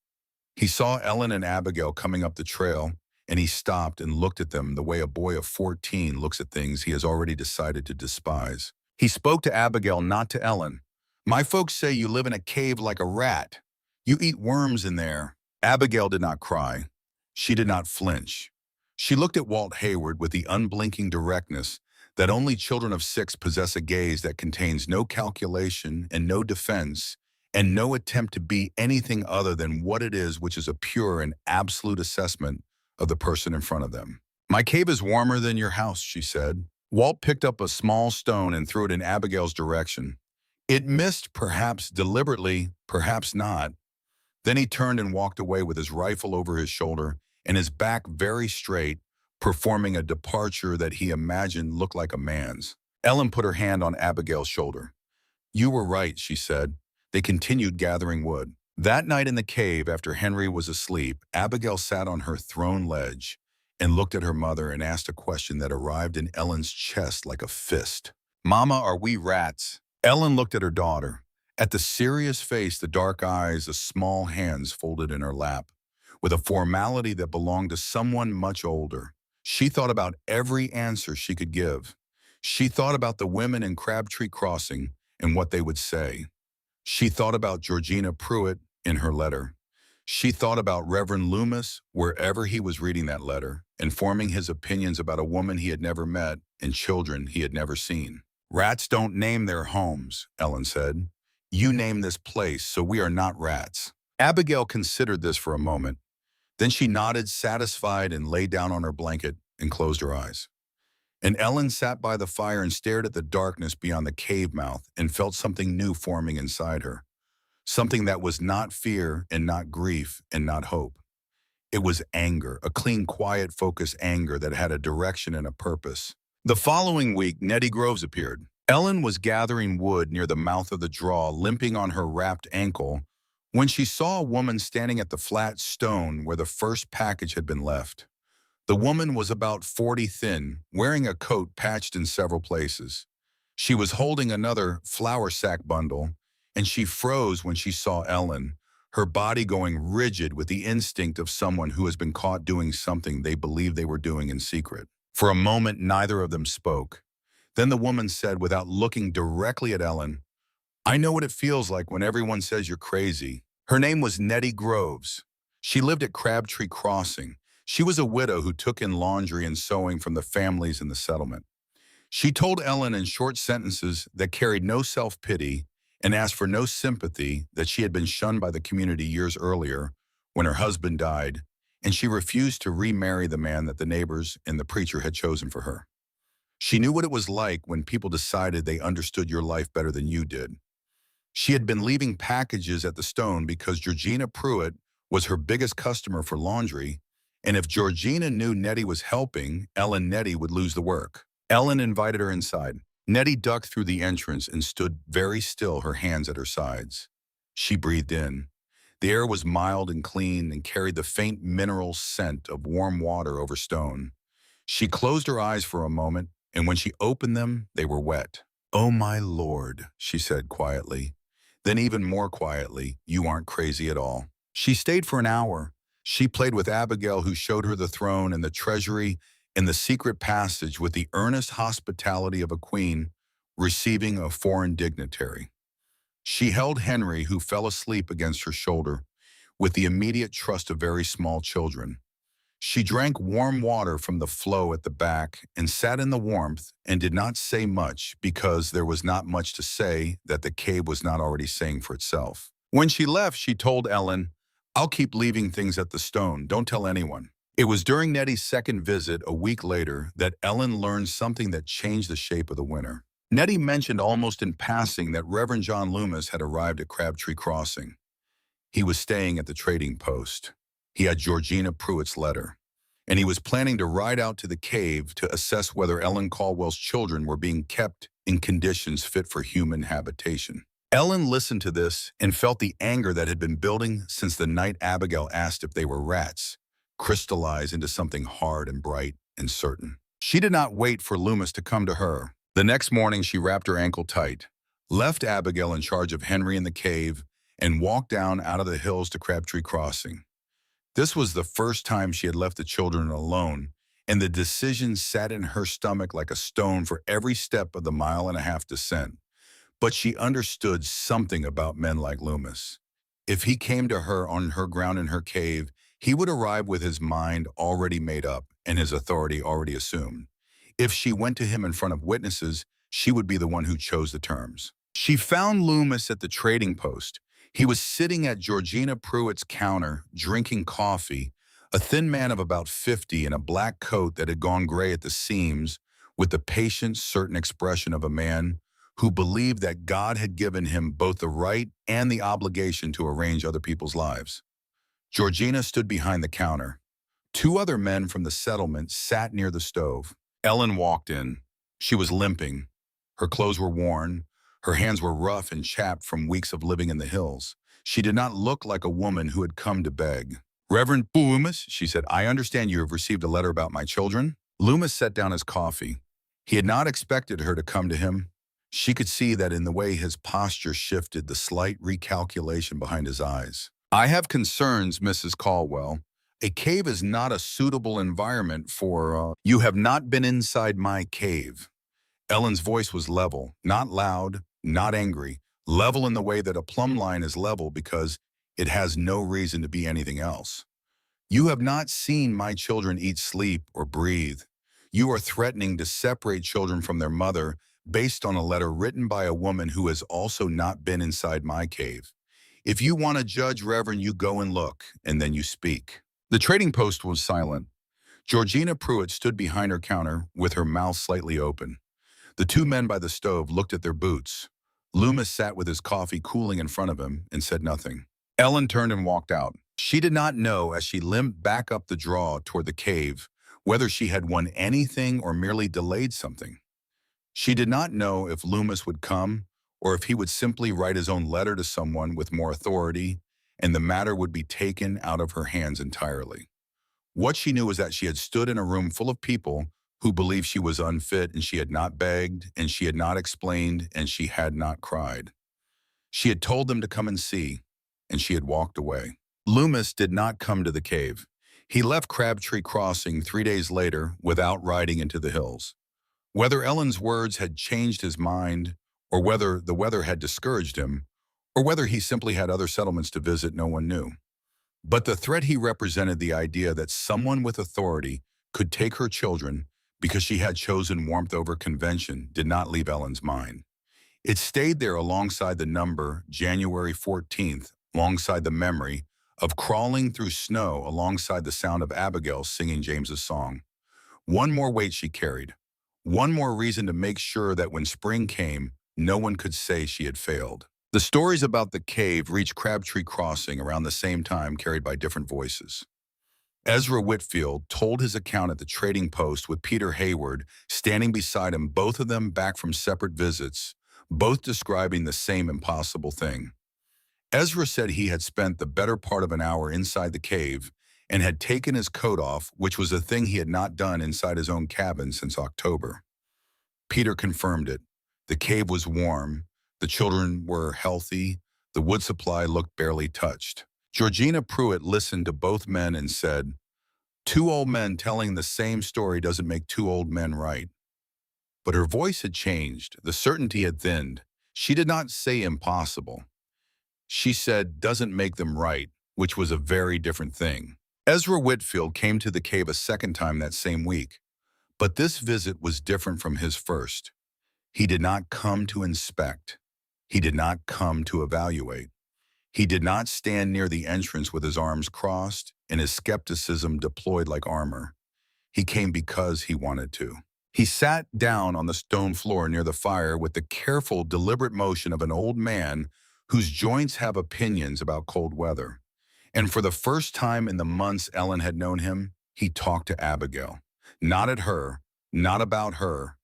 He saw Ellen and Abigail coming up the trail, and he stopped and looked at them the way a boy of 14 looks at things he has already decided to despise. He spoke to Abigail, not to Ellen. "My folks say you live in a cave like a rat. You eat worms in there." Abigail did not cry. She did not flinch. She looked at Walt Hayward with the unblinking directness that only children of 6 possess, a gaze that contains no calculation and no defense, and no attempt to be anything other than what it is, which is a pure and absolute assessment of the person in front of them. "My cave is warmer than your house," she said. Walt picked up a small stone and threw it in Abigail's direction. It missed, perhaps deliberately, perhaps not. Then he turned and walked away with his rifle over his shoulder and his back very straight, performing a departure that he imagined looked like a man's. Ellen put her hand on Abigail's shoulder. "You were right," she said. They continued gathering wood. That night in the cave, after Henry was asleep, Abigail sat on her throne ledge, and looked at her mother and asked a question that arrived in Ellen's chest like a fist. "Mama, are we rats?" Ellen looked at her daughter. At the serious face, the dark eyes, the small hands folded in her lap, with a formality that belonged to someone much older. She thought about every answer she could give. She thought about the women in Crabtree Crossing and what they would say. She thought about Georgina Pruitt in her letter. She thought about Reverend Loomis wherever he was reading that letter and forming his opinions about a woman he had never met and children he had never seen. "Rats don't name their homes," Ellen said. "You name this place, so we are not rats." Abigail considered this for a moment. Then she nodded, satisfied, and lay down on her blanket and closed her eyes. And Ellen sat by the fire and stared at the darkness beyond the cave mouth and felt something new forming inside her. Something that was not fear and not grief and not hope. It was anger, a clean, quiet, focused anger that had a direction and a purpose. The following week, Nettie Groves appeared. Ellen was gathering wood near the mouth of the draw, limping on her wrapped ankle, when she saw a woman standing at the flat stone where the first package had been left. The woman was about 40 thin, wearing a coat patched in several places. She was holding another flour sack bundle, and she froze when she saw Ellen, her body going rigid with the instinct of someone who has been caught doing something they believed they were doing in secret. For a moment, neither of them spoke. Then the woman said, without looking directly at Ellen, "I know what it feels like when everyone says you're crazy." Her name was Nettie Groves. She lived at Crabtree Crossing. She was a widow who took in laundry and sewing from the families in the settlement. She told Ellen in short sentences that carried no self-pity and asked for no sympathy that she had been shunned by the community years earlier when her husband died, and she refused to remarry the man that the neighbors and the preacher had chosen for her. She knew what it was like when people decided they understood your life better than you did. She had been leaving packages at the stone because Georgina Pruitt was her biggest customer for laundry, and if Georgina knew Nettie was helping, Ellen Nettie would lose the work. Ellen invited her inside. Nettie ducked through the entrance and stood very still, her hands at her sides. She breathed in. The air was mild and clean and carried the faint mineral scent of warm water over stone. She closed her eyes for a moment, and when she opened them, they were wet. "Oh, my Lord," she said quietly. Then even more quietly, "You aren't crazy at all." She stayed for an hour. She played with Abigail, who showed her the throne and the treasury and the secret passage with the earnest hospitality of a queen receiving a foreign dignitary. She held Henry, who fell asleep against her shoulder, with the immediate trust of very small children. She drank warm water from the flow at the back and sat in the warmth and did not say much because there was not much to say that the cave was not already saying for itself. When she left, she told Ellen, "I'll keep leaving things at the stone. Don't tell anyone." It was during Nettie's second visit, a week later, that Ellen learned something that changed the shape of the winter. Nettie mentioned almost in passing that Reverend John Loomis had arrived at Crabtree Crossing. He was staying at the trading post. He had Georgina Pruitt's letter, and he was planning to ride out to the cave to assess whether Ellen Caldwell's children were being kept in conditions fit for human habitation. Ellen listened to this and felt the anger that had been building since the night Abigail asked if they were rats crystallize into something hard and bright and certain. She did not wait for Loomis to come to her. The next morning, she wrapped her ankle tight, left Abigail in charge of Henry in the cave, and walked down out of the hills to Crabtree Crossing. This was the first time she had left the children alone, and the decision sat in her stomach like a stone for every step of the mile-and-a-half descent. But she understood something about men like Loomis. If he came to her on her ground in her cave, he would arrive with his mind already made up and his authority already assumed. If she went to him in front of witnesses, she would be the one who chose the terms. She found Loomis at the trading post. He was sitting at Georgina Pruitt's counter, drinking coffee, a thin man of about 50 in a black coat that had gone gray at the seams, with the patient, certain expression of a man who believed that God had given him both the right and the obligation to arrange other people's lives. Georgina stood behind the counter. Two other men from the settlement sat near the stove. Ellen walked in. She was limping. Her clothes were worn. Her hands were rough and chapped from weeks of living in the hills. She did not look like a woman who had come to beg. Reverend Loomis, she said, I understand you have received a letter about my children. Loomis set down his coffee. He had not expected her to come to him. She could see that in the way his posture shifted, the slight recalculation behind his eyes. I have concerns, Mrs. Caldwell. A cave is not a suitable environment for, You have not been inside my cave. Ellen's voice was level, not loud, not angry, level in the way that a plumb line is level because it has no reason to be anything else. You have not seen my children eat, sleep, or breathe. You are threatening to separate children from their mother based on a letter written by a woman who has also not been inside my cave. If you want to judge, Reverend, you go and look, and then you speak. The trading post was silent. Georgina Pruitt stood behind her counter with her mouth slightly open. The two men by the stove looked at their boots. Loomis sat with his coffee cooling in front of him and said nothing. Ellen turned and walked out. She did not know, as she limped back up the draw toward the cave, whether she had won anything or merely delayed something. She did not know if Loomis would come or if he would simply write his own letter to someone with more authority and the matter would be taken out of her hands entirely. What she knew was that she had stood in a room full of people who believed she was unfit, and she had not begged, and she had not explained, and she had not cried. She had told them to come and see, and she had walked away. Loomis did not come to the cave. He left Crabtree Crossing 3 days later without riding into the hills. Whether Ellen's words had changed his mind, or whether the weather had discouraged him, or whether he simply had other settlements to visit, no one knew. But the threat he represented, the idea that someone with authority could take her children because she had chosen warmth over convention, did not leave Ellen's mind. It stayed there alongside the number January 14th, alongside the memory of crawling through snow, alongside the sound of Abigail singing James's song. One more weight she carried, one more reason to make sure that when spring came, no one could say she had failed. The stories about the cave reached Crabtree Crossing around the same time, carried by different voices. Ezra Whitfield told his account at the trading post with Peter Hayward standing beside him, both of them back from separate visits, both describing the same impossible thing. Ezra said he had spent the better part of an hour inside the cave and had taken his coat off, which was a thing he had not done inside his own cabin since October. Peter confirmed it. The cave was warm, the children were healthy, the wood supply looked barely touched. Georgina Pruitt listened to both men and said, "Two old men telling the same story doesn't make two old men right." But her voice had changed. The certainty had thinned. She did not say impossible. She said, "doesn't make them right," which was a very different thing. Ezra Whitfield came to the cave a second time that same week. But this visit was different from his first. He did not come to inspect. He did not come to evaluate. He did not stand near the entrance with his arms crossed and his skepticism deployed like armor. He came because he wanted to. He sat down on the stone floor near the fire with the careful, deliberate motion of an old man whose joints have opinions about cold weather. And for the first time in the months Ellen had known him, he talked to Abigail. Not at her, not about her,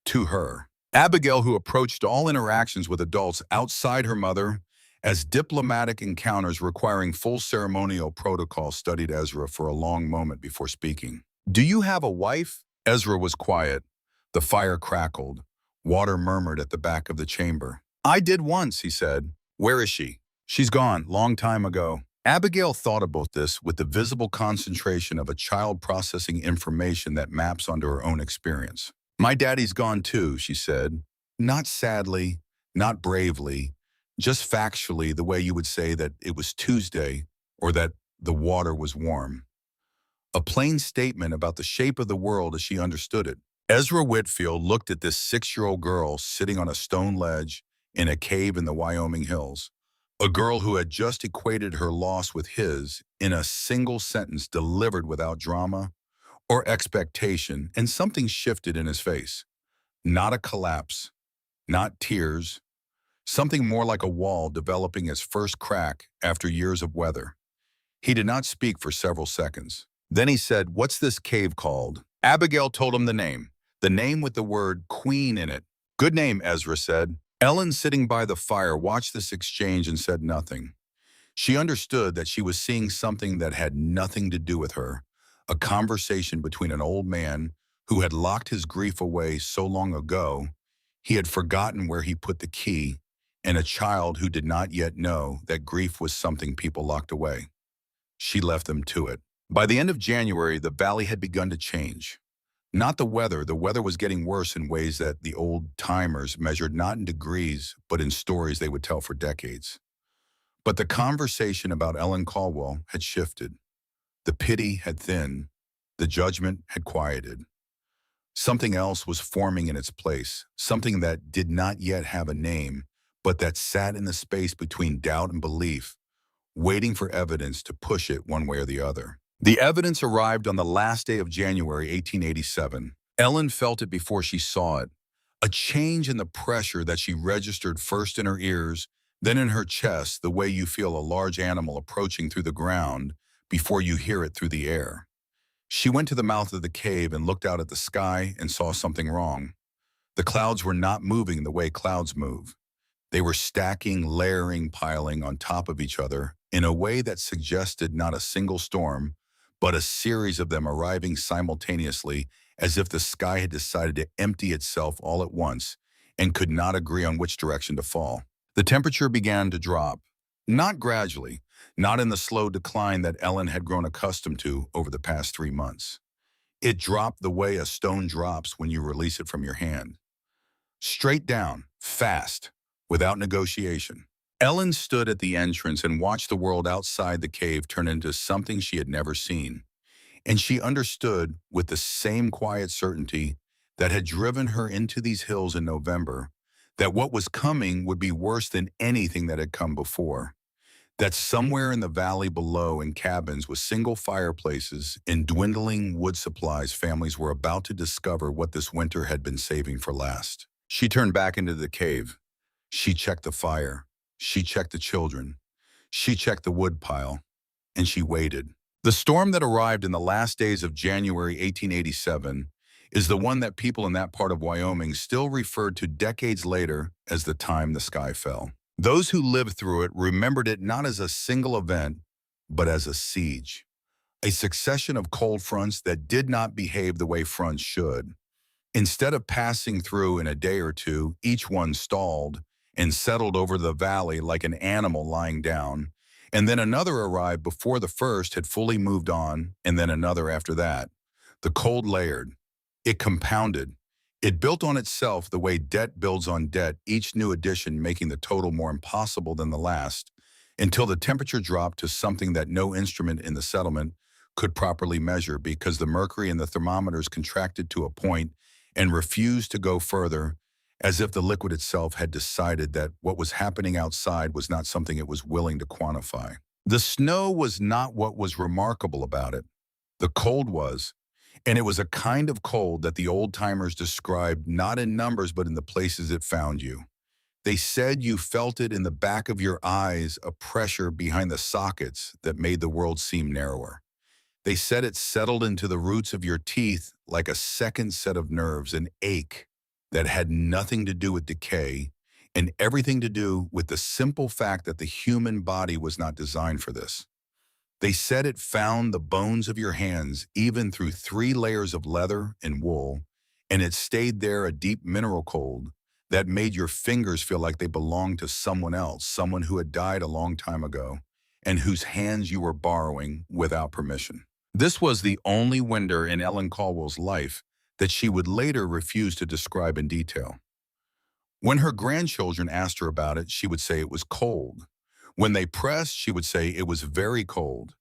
to her. Abigail, who approached all interactions with adults outside her mother as diplomatic encounters requiring full ceremonial protocol, studied Ezra for a long moment before speaking. "Do you have a wife?" Ezra was quiet. The fire crackled. Water murmured at the back of the chamber. "I did once," he said. "Where is she?" "She's gone, long time ago." Abigail thought about this with the visible concentration of a child processing information that maps onto her own experience. "My daddy's gone too," she said. Not sadly, not bravely, just factually, the way you would say that it was Tuesday or that the water was warm. A plain statement about the shape of the world as she understood it. Ezra Whitfield looked at this 6-year-old girl sitting on a stone ledge in a cave in the Wyoming hills. A girl who had just equated her loss with his in a single sentence delivered without drama or expectation, and something shifted in his face. Not a collapse, not tears, something more like a wall developing its first crack after years of weather. He did not speak for several seconds. Then he said, "What's this cave called?" Abigail told him the name with the word Queen in it. "Good name," Ezra said. Ellen, sitting by the fire, watched this exchange and said nothing. She understood that she was seeing something that had nothing to do with her, a conversation between an old man who had locked his grief away so long ago, he had forgotten where he put the key, and a child who did not yet know that grief was something people locked away. She left them to it. By the end of January, the valley had begun to change. Not the weather was getting worse in ways that the old-timers measured not in degrees, but in stories they would tell for decades. But the conversation about Ellen Caldwell had shifted. The pity had thinned. The judgment had quieted. Something else was forming in its place, something that did not yet have a name, but that sat in the space between doubt and belief, waiting for evidence to push it one way or the other. The evidence arrived on the last day of January 1887. Ellen felt it before she saw it, a change in the pressure that she registered first in her ears, then in her chest, the way you feel a large animal approaching through the ground before you hear it through the air. She went to the mouth of the cave and looked out at the sky and saw something wrong. The clouds were not moving the way clouds move. They were stacking, layering, piling on top of each other in a way that suggested not a single storm, but a series of them arriving simultaneously, as if the sky had decided to empty itself all at once and could not agree on which direction to fall. The temperature began to drop, not gradually, not in the slow decline that Ellen had grown accustomed to over the past 3 months. It dropped the way a stone drops when you release it from your hand. Straight down, fast, without negotiation. Ellen stood at the entrance and watched the world outside the cave turn into something she had never seen. And she understood with the same quiet certainty that had driven her into these hills in November that what was coming would be worse than anything that had come before. That somewhere in the valley below in cabins with single fireplaces and dwindling wood supplies, families were about to discover what this winter had been saving for last. She turned back into the cave. She checked the fire. She checked the children. She checked the wood pile. And she waited. The storm that arrived in the last days of January 1887 is the one that people in that part of Wyoming still referred to decades later as the time the sky fell. Those who lived through it remembered it not as a single event, but as a siege, a succession of cold fronts that did not behave the way fronts should. Instead of passing through in a day or two, each one stalled and settled over the valley like an animal lying down, and then another arrived before the first had fully moved on, and then another after that. The cold layered. It compounded. It built on itself the way debt builds on debt, each new addition making the total more impossible than the last, until the temperature dropped to something that no instrument in the settlement could properly measure because the mercury in the thermometers contracted to a point and refused to go further, as if the liquid itself had decided that what was happening outside was not something it was willing to quantify. The snow was not what was remarkable about it. The cold was, and it was a kind of cold that the old-timers described not in numbers but in the places it found you. They said you felt it in the back of your eyes, a pressure behind the sockets that made the world seem narrower. They said it settled into the roots of your teeth like a second set of nerves, an ache that had nothing to do with decay and everything to do with the simple fact that the human body was not designed for this. They said it found the bones of your hands even through 3 layers of leather and wool, and it stayed there, a deep mineral cold that made your fingers feel like they belonged to someone else, someone who had died a long time ago, and whose hands you were borrowing without permission. This was the only winter in Ellen Caldwell's life that she would later refuse to describe in detail. When her grandchildren asked her about it, she would say it was cold. When they pressed, she would say it was very cold.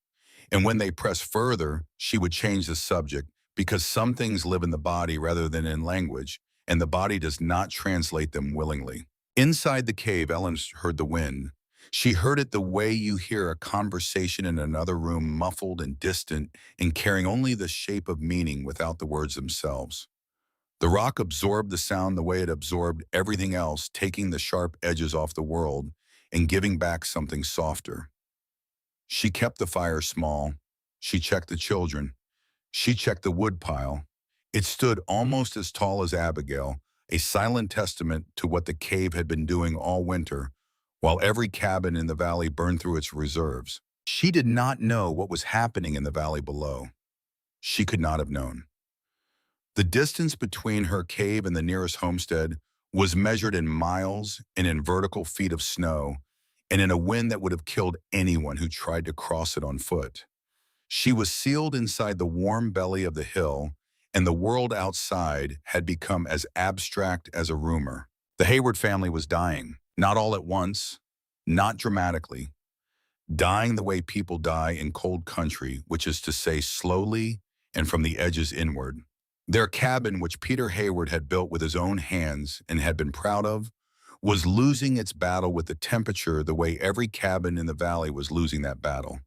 And when they pressed further, she would change the subject because some things live in the body rather than in language, and the body does not translate them willingly. Inside the cave, Ellen heard the wind. She heard it the way you hear a conversation in another room, muffled and distant and carrying only the shape of meaning without the words themselves. The rock absorbed the sound the way it absorbed everything else, taking the sharp edges off the world and giving back something softer. She kept the fire small. She checked the children. She checked the wood pile. It stood almost as tall as Abigail, a silent testament to what the cave had been doing all winter, while every cabin in the valley burned through its reserves. She did not know what was happening in the valley below. She could not have known. The distance between her cave and the nearest homestead was measured in miles and in vertical feet of snow, and in a wind that would have killed anyone who tried to cross it on foot. She was sealed inside the warm belly of the hill, and the world outside had become as abstract as a rumor. The Hayward family was dying, not all at once, not dramatically, dying the way people die in cold country, which is to say slowly and from the edges inward. Their cabin, which Peter Hayward had built with his own hands and had been proud of, was losing its battle with the temperature the way every cabin in the valley was losing that battle.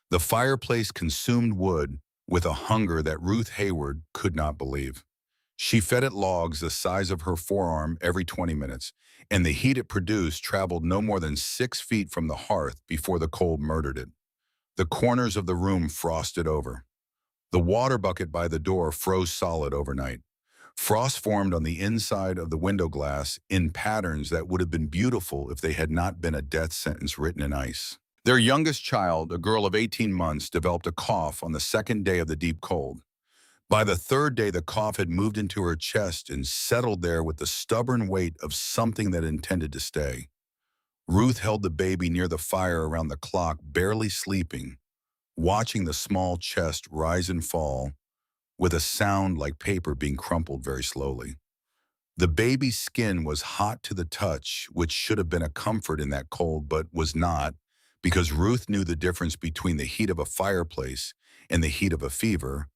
The fireplace consumed wood with a hunger that Ruth Hayward could not believe. She fed it logs the size of her forearm every 20 minutes, and the heat it produced traveled no more than 6 feet from the hearth before the cold murdered it. The corners of the room frosted over. The water bucket by the door froze solid overnight. Frost formed on the inside of the window glass in patterns that would have been beautiful if they had not been a death sentence written in ice. Their youngest child, a girl of 18 months, developed a cough on the second day of the deep cold. By the third day, the cough had moved into her chest and settled there with the stubborn weight of something that intended to stay. Ruth held the baby near the fire around the clock, barely sleeping, watching the small chest rise and fall with a sound like paper being crumpled very slowly. The baby's skin was hot to the touch, which should have been a comfort in that cold, but was not, because Ruth knew the difference between the heat of a fireplace and the heat of a fever,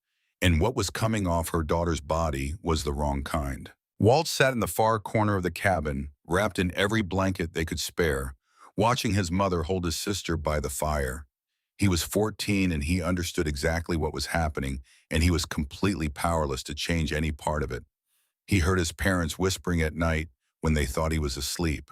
and what was coming off her daughter's body was the wrong kind. Walt sat in the far corner of the cabin, wrapped in every blanket they could spare, watching his mother hold his sister by the fire. He was 14 and he understood exactly what was happening, and he was completely powerless to change any part of it. He heard his parents whispering at night when they thought he was asleep.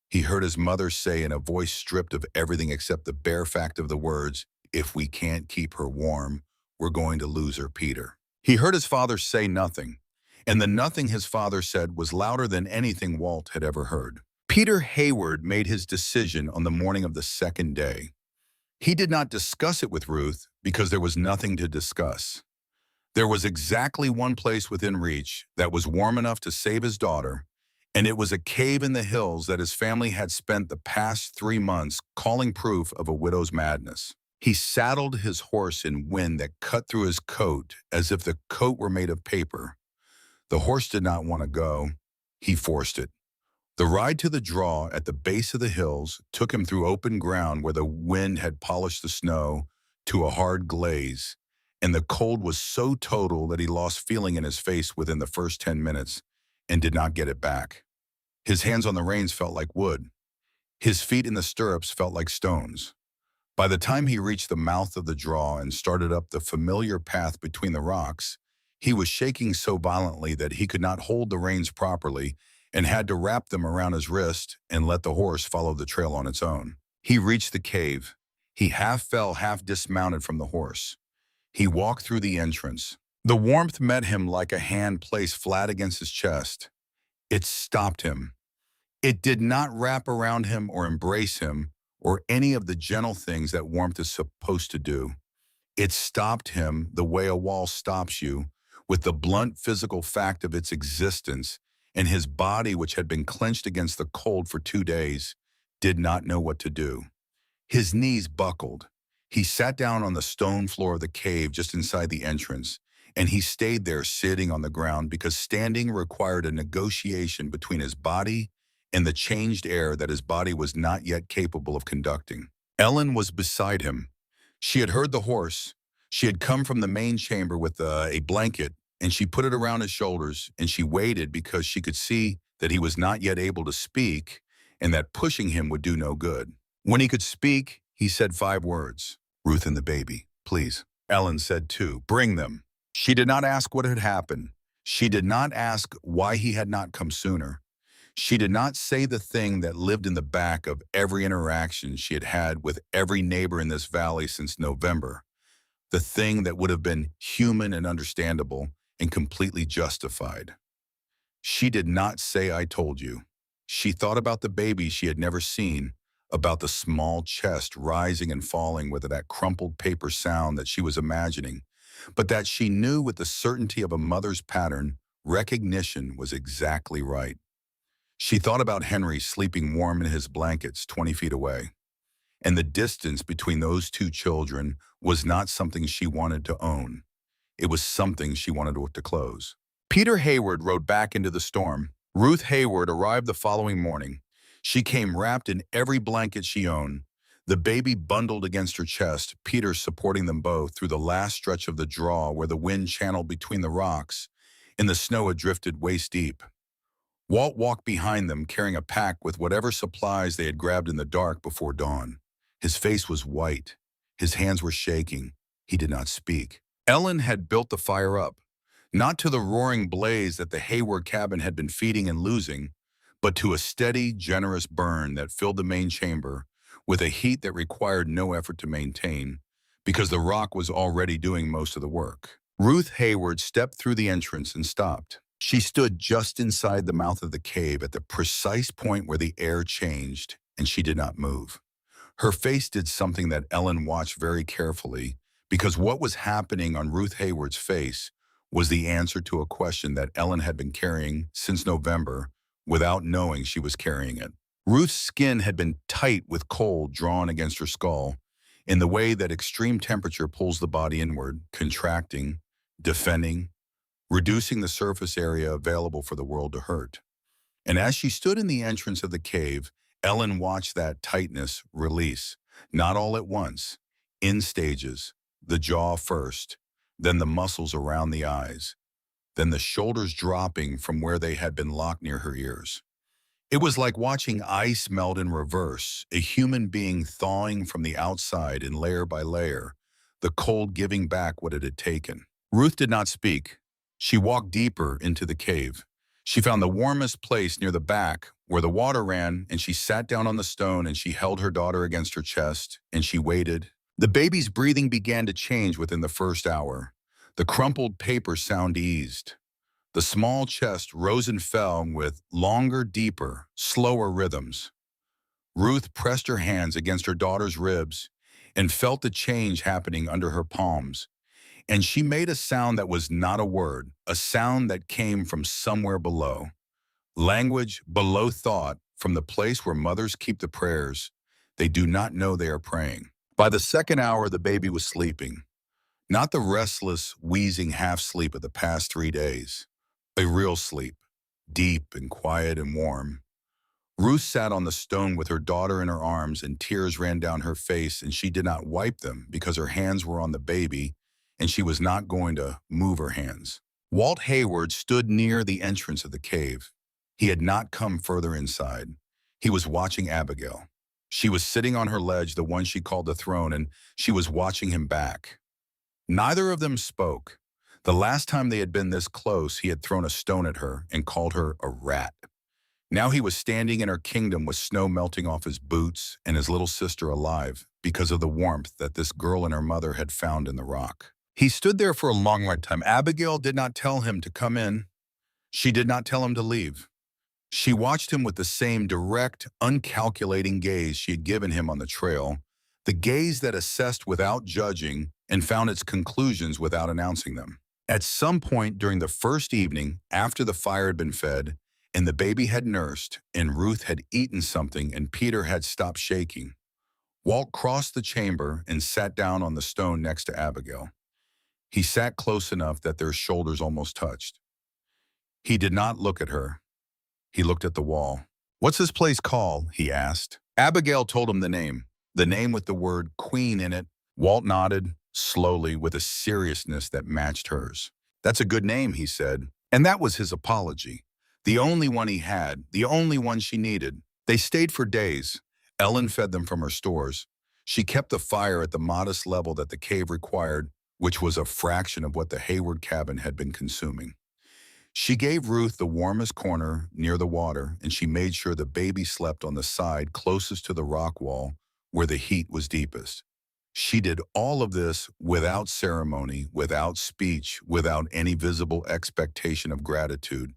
He heard his mother say in a voice stripped of everything except the bare fact of the words, "If we can't keep her warm, we're going to lose her, Peter." He heard his father say nothing, and the nothing his father said was louder than anything Walt had ever heard. Peter Hayward made his decision on the morning of the second day. He did not discuss it with Ruth because there was nothing to discuss. There was exactly one place within reach that was warm enough to save his daughter, and it was a cave in the hills that his family had spent the past 3 months calling proof of a widow's madness. He saddled his horse in wind that cut through his coat as if the coat were made of paper. The horse did not want to go. He forced it. The ride to the draw at the base of the hills took him through open ground where the wind had polished the snow to a hard glaze, and the cold was so total that he lost feeling in his face within the first 10 minutes and did not get it back. His hands on the reins felt like wood. His feet in the stirrups felt like stones. By the time he reached the mouth of the draw and started up the familiar path between the rocks, he was shaking so violently that he could not hold the reins properly and had to wrap them around his wrist and let the horse follow the trail on its own. He reached the cave. He half fell, half dismounted from the horse. He walked through the entrance. The warmth met him like a hand placed flat against his chest. It stopped him. It did not wrap around him or embrace him or any of the gentle things that warmth is supposed to do. It stopped him the way a wall stops you, with the blunt physical fact of its existence, and his body, which had been clenched against the cold for 2 days, did not know what to do. His knees buckled. He sat down on the stone floor of the cave just inside the entrance, and he stayed there sitting on the ground because standing required a negotiation between his body and the changed air that his body was not yet capable of conducting. Ellen was beside him. She had heard the horse. She had come from the main chamber with a blanket, and she put it around his shoulders, and she waited because she could see that he was not yet able to speak and that pushing him would do no good. When he could speak, he said 5 words. "Ruth and the baby, please." Ellen said 2. "Bring them." She did not ask what had happened. She did not ask why he had not come sooner. She did not say the thing that lived in the back of every interaction she had had with every neighbor in this valley since November. The thing that would have been human and understandable and completely justified. She did not say, "I told you." She thought about the baby she had never seen, about the small chest rising and falling with that crumpled paper sound that she was imagining, but that she knew with the certainty of a mother's pattern, recognition was exactly right. She thought about Henry sleeping warm in his blankets 20 feet away, and the distance between those two children was not something she wanted to own. It was something she wanted to close. Peter Hayward rode back into the storm. Ruth Hayward arrived the following morning. She came wrapped in every blanket she owned, the baby bundled against her chest, Peter supporting them both through the last stretch of the draw where the wind channeled between the rocks and the snow had drifted waist deep. Walt walked behind them, carrying a pack with whatever supplies they had grabbed in the dark before dawn. His face was white. His hands were shaking. He did not speak. Ellen had built the fire up, not to the roaring blaze that the Hayward cabin had been feeding and losing, but to a steady, generous burn that filled the main chamber with a heat that required no effort to maintain, because the rock was already doing most of the work. Ruth Hayward stepped through the entrance and stopped. She stood just inside the mouth of the cave at the precise point where the air changed, and she did not move. Her face did something that Ellen watched very carefully, because what was happening on Ruth Hayward's face was the answer to a question that Ellen had been carrying since November without knowing she was carrying it. Ruth's skin had been tight with cold drawn against her skull in the way that extreme temperature pulls the body inward, contracting, defending, reducing the surface area available for the world to hurt. And as she stood in the entrance of the cave, Ellen watched that tightness release, not all at once, in stages, the jaw first, then the muscles around the eyes, then the shoulders dropping from where they had been locked near her ears. It was like watching ice melt in reverse, a human being thawing from the outside in layer by layer, the cold giving back what it had taken. Ruth did not speak. She walked deeper into the cave. She found the warmest place near the back where the water ran, and she sat down on the stone and she held her daughter against her chest and she waited. The baby's breathing began to change within the first hour. The crumpled paper sound eased. The small chest rose and fell with longer, deeper, slower rhythms. Ruth pressed her hands against her daughter's ribs and felt the change happening under her palms. And she made a sound that was not a word, a sound that came from somewhere below. Language below thought, from the place where mothers keep the prayers they do not know they are praying. By the second hour, the baby was sleeping. Not the restless, wheezing half-sleep of the past 3 days. A real sleep, deep and quiet and warm. Ruth sat on the stone with her daughter in her arms, and tears ran down her face, and she did not wipe them because her hands were on the baby, and she was not going to move her hands. Walt Hayward stood near the entrance of the cave. He had not come further inside. He was watching Abigail. She was sitting on her ledge, the one she called the throne, and she was watching him back. Neither of them spoke. The last time they had been this close, he had thrown a stone at her and called her a rat. Now he was standing in her kingdom with snow melting off his boots and his little sister alive because of the warmth that this girl and her mother had found in the rock. He stood there for a long time. Abigail did not tell him to come in. She did not tell him to leave. She watched him with the same direct, uncalculating gaze she had given him on the trail, the gaze that assessed without judging and found its conclusions without announcing them. At some point during the first evening, after the fire had been fed, and the baby had nursed, and Ruth had eaten something, and Peter had stopped shaking, Walt crossed the chamber and sat down on the stone next to Abigail. He sat close enough that their shoulders almost touched. He did not look at her. He looked at the wall. "What's this place called?" he asked. Abigail told him the name with the word Queen in it. Walt nodded, slowly, with a seriousness that matched hers. "That's a good name," he said. And that was his apology. The only one he had, the only one she needed. They stayed for days. Ellen fed them from her stores. She kept the fire at the modest level that the cave required, which was a fraction of what the Hayward cabin had been consuming. She gave Ruth the warmest corner near the water, and she made sure the baby slept on the side closest to the rock wall where the heat was deepest. She did all of this without ceremony, without speech, without any visible expectation of gratitude,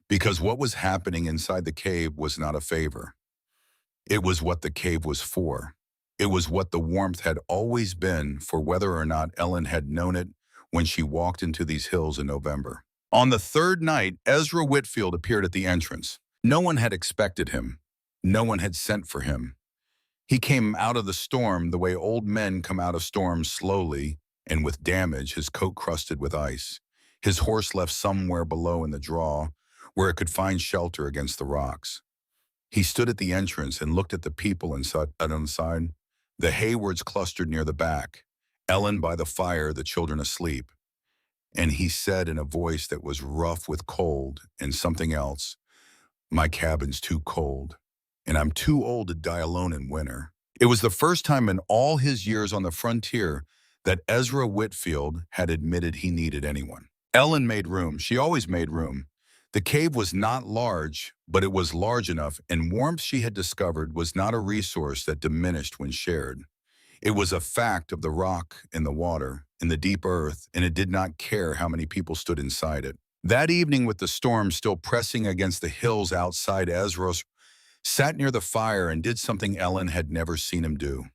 because what was happening inside the cave was not a favor. It was what the cave was for. It was what the warmth had always been for, whether or not Ellen had known it when she walked into these hills in November. On the third night, Ezra Whitfield appeared at the entrance. No one had expected him. No one had sent for him. He came out of the storm the way old men come out of storms, slowly and with damage, his coat crusted with ice, his horse left somewhere below in the draw where it could find shelter against the rocks. He stood at the entrance and looked at the people inside. On the side. The Haywards clustered near the back, Ellen by the fire, the children asleep. And he said in a voice that was rough with cold and something else, "My cabin's too cold, and I'm too old to die alone in winter." It was the first time in all his years on the frontier that Ezra Whitfield had admitted he needed anyone. Ellen made room. She always made room. The cave was not large, but it was large enough, and warmth, she had discovered, was not a resource that diminished when shared. It was a fact of the rock in the water, in the deep earth, and it did not care how many people stood inside it. That evening, with the storm still pressing against the hills outside, Ezra sat near the fire and did something Ellen had never seen him do.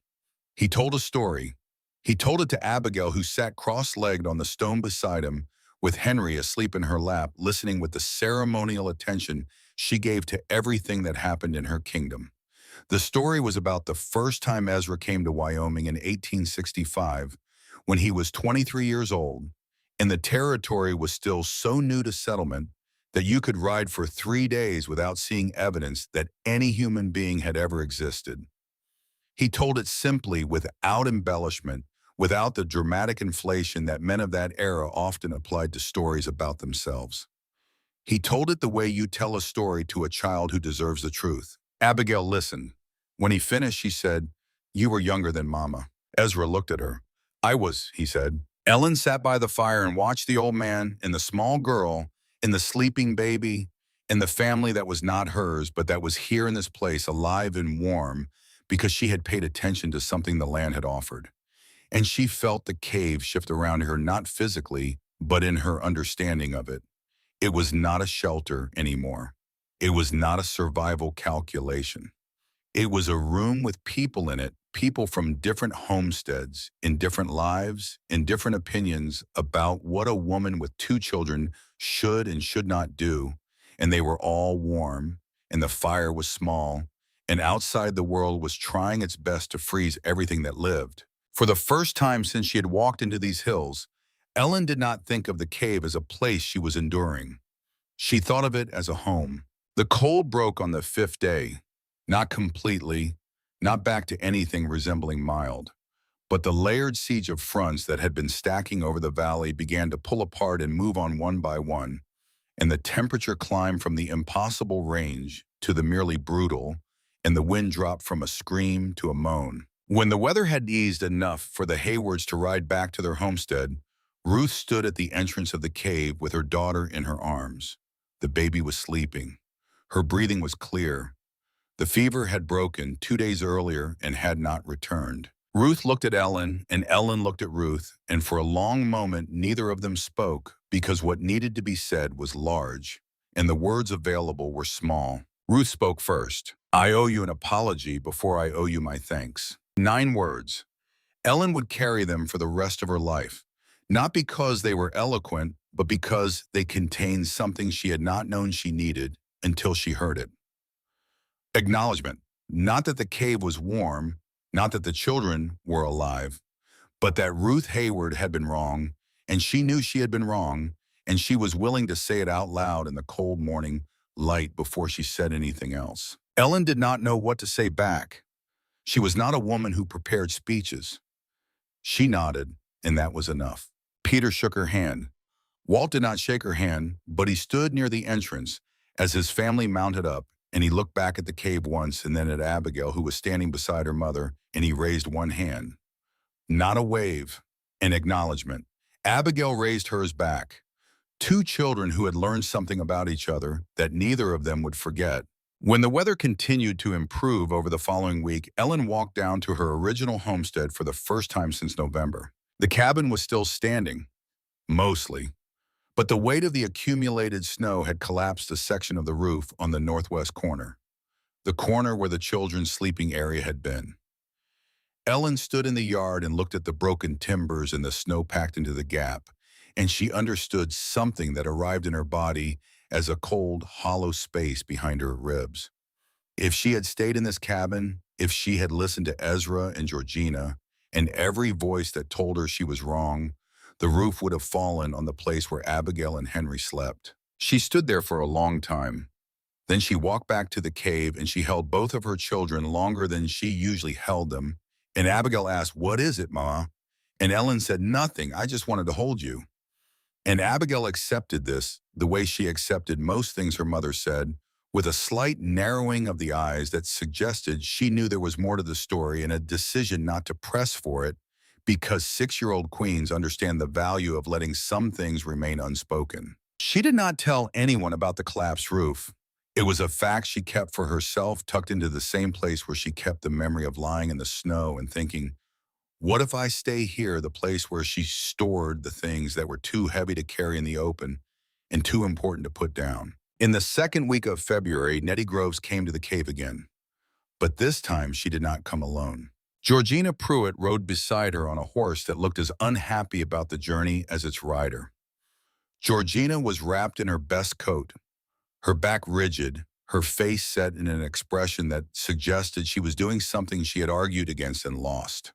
He told a story. He told it to Abigail, who sat cross-legged on the stone beside him, with Henry asleep in her lap, listening with the ceremonial attention she gave to everything that happened in her kingdom. The story was about the first time Ezra came to Wyoming in 1865, when he was 23 years old, and the territory was still so new to settlement that you could ride for 3 days without seeing evidence that any human being had ever existed. He told it simply, without embellishment, without the dramatic inflation that men of that era often applied to stories about themselves. He told it the way you tell a story to a child who deserves the truth. Abigail listened. When he finished, she said, "You were younger than Mama." Ezra looked at her. "I was," he said. Ellen sat by the fire and watched the old man and the small girl and the sleeping baby and the family that was not hers, but that was here in this place, alive and warm, because she had paid attention to something the land had offered. And she felt the cave shift around her, not physically, but in her understanding of it. It was not a shelter anymore. It was not a survival calculation. It was a room with people in it, people from different homesteads, in different lives, in different opinions about what a woman with 2 children should and should not do. And they were all warm, and the fire was small, and outside the world was trying its best to freeze everything that lived. For the first time since she had walked into these hills, Ellen did not think of the cave as a place she was enduring. She thought of it as a home. The cold broke on the 5th day. Not completely, not back to anything resembling mild, but the layered siege of fronts that had been stacking over the valley began to pull apart and move on one by one, and the temperature climbed from the impossible range to the merely brutal, and the wind dropped from a scream to a moan. When the weather had eased enough for the Haywards to ride back to their homestead, Ruth stood at the entrance of the cave with her daughter in her arms. The baby was sleeping. Her breathing was clear. The fever had broken 2 days earlier and had not returned. Ruth looked at Ellen, and Ellen looked at Ruth, and for a long moment neither of them spoke, because what needed to be said was large, and the words available were small. Ruth spoke first. "I owe you an apology before I owe you my thanks." 9 words. Ellen would carry them for the rest of her life, not because they were eloquent, but because they contained something she had not known she needed until she heard it. Acknowledgement. Not that the cave was warm, not that the children were alive, but that Ruth Hayward had been wrong, and she knew she had been wrong, and she was willing to say it out loud in the cold morning light before she said anything else. Ellen did not know what to say back. She was not a woman who prepared speeches. She nodded, and that was enough. Peter shook her hand. Walt did not shake her hand, but he stood near the entrance as his family mounted up, and he looked back at the cave once and then at Abigail, who was standing beside her mother, and he raised one hand. Not a wave, an acknowledgement. Abigail raised hers back. 2 children who had learned something about each other that neither of them would forget. When the weather continued to improve over the following week, Ellen walked down to her original homestead for the first time since November. The cabin was still standing, mostly, but the weight of the accumulated snow had collapsed a section of the roof on the northwest corner. the corner where the children's sleeping area had been. Ellen stood in the yard and looked at the broken timbers and the snow packed into the gap, and she understood something that arrived in her body as a cold, hollow space behind her ribs. If she had stayed in this cabin, if she had listened to Ezra and Georgina, and every voice that told her she was wrong, the roof would have fallen on the place where Abigail and Henry slept. She stood there for a long time. Then she walked back to the cave and she held both of her children longer than she usually held them. And Abigail asked, "What is it, Ma?" And Ellen said, "Nothing. I just wanted to hold you." And Abigail accepted this the way she accepted most things her mother said, with a slight narrowing of the eyes that suggested she knew there was more to the story and a decision not to press for it because 6-year-old queens understand the value of letting some things remain unspoken. She did not tell anyone about the collapsed roof. It was a fact she kept for herself, tucked into the same place where she kept the memory of lying in the snow and thinking, what if I stay here, the place where she stored the things that were too heavy to carry in the open and too important to put down? In the second week of February, Nettie Groves came to the cave again. But this time she did not come alone. Georgina Pruitt rode beside her on a horse that looked as unhappy about the journey as its rider. Georgina was wrapped in her best coat, her back rigid, her face set in an expression that suggested she was doing something she had argued against and lost.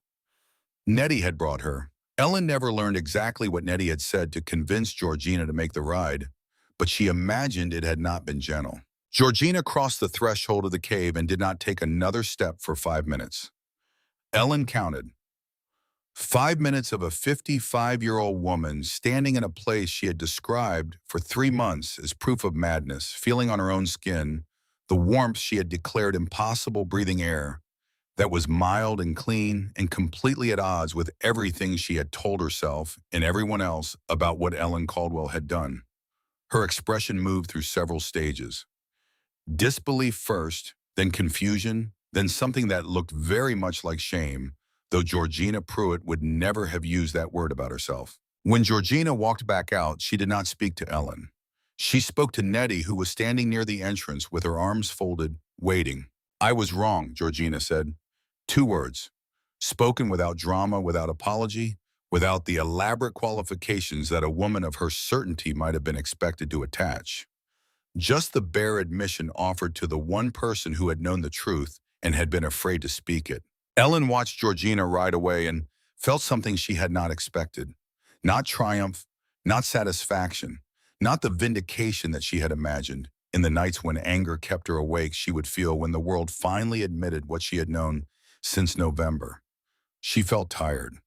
Nettie had brought her. Ellen never learned exactly what Nettie had said to convince Georgina to make the ride, but she imagined it had not been gentle. Georgina crossed the threshold of the cave and did not take another step for 5 minutes. Ellen counted. 5 minutes of a 55-year-old woman standing in a place she had described for 3 months as proof of madness, feeling on her own skin the warmth she had declared impossible, breathing air that was mild and clean and completely at odds with everything she had told herself and everyone else about what Ellen Caldwell had done. Her expression moved through several stages. Disbelief first, then confusion, then something that looked very much like shame, though Georgina Pruitt would never have used that word about herself. When Georgina walked back out, she did not speak to Ellen. She spoke to Nettie, who was standing near the entrance with her arms folded, waiting. "I was wrong," Georgina said. 2 words, spoken without drama, without apology, without the elaborate qualifications that a woman of her certainty might have been expected to attach. Just the bare admission offered to the one person who had known the truth and had been afraid to speak it. Ellen watched Georgina ride away and felt something she had not expected. Not triumph, not satisfaction, not the vindication that she had imagined. In the nights when anger kept her awake, she would feel when the world finally admitted what she had known since November. She felt tired.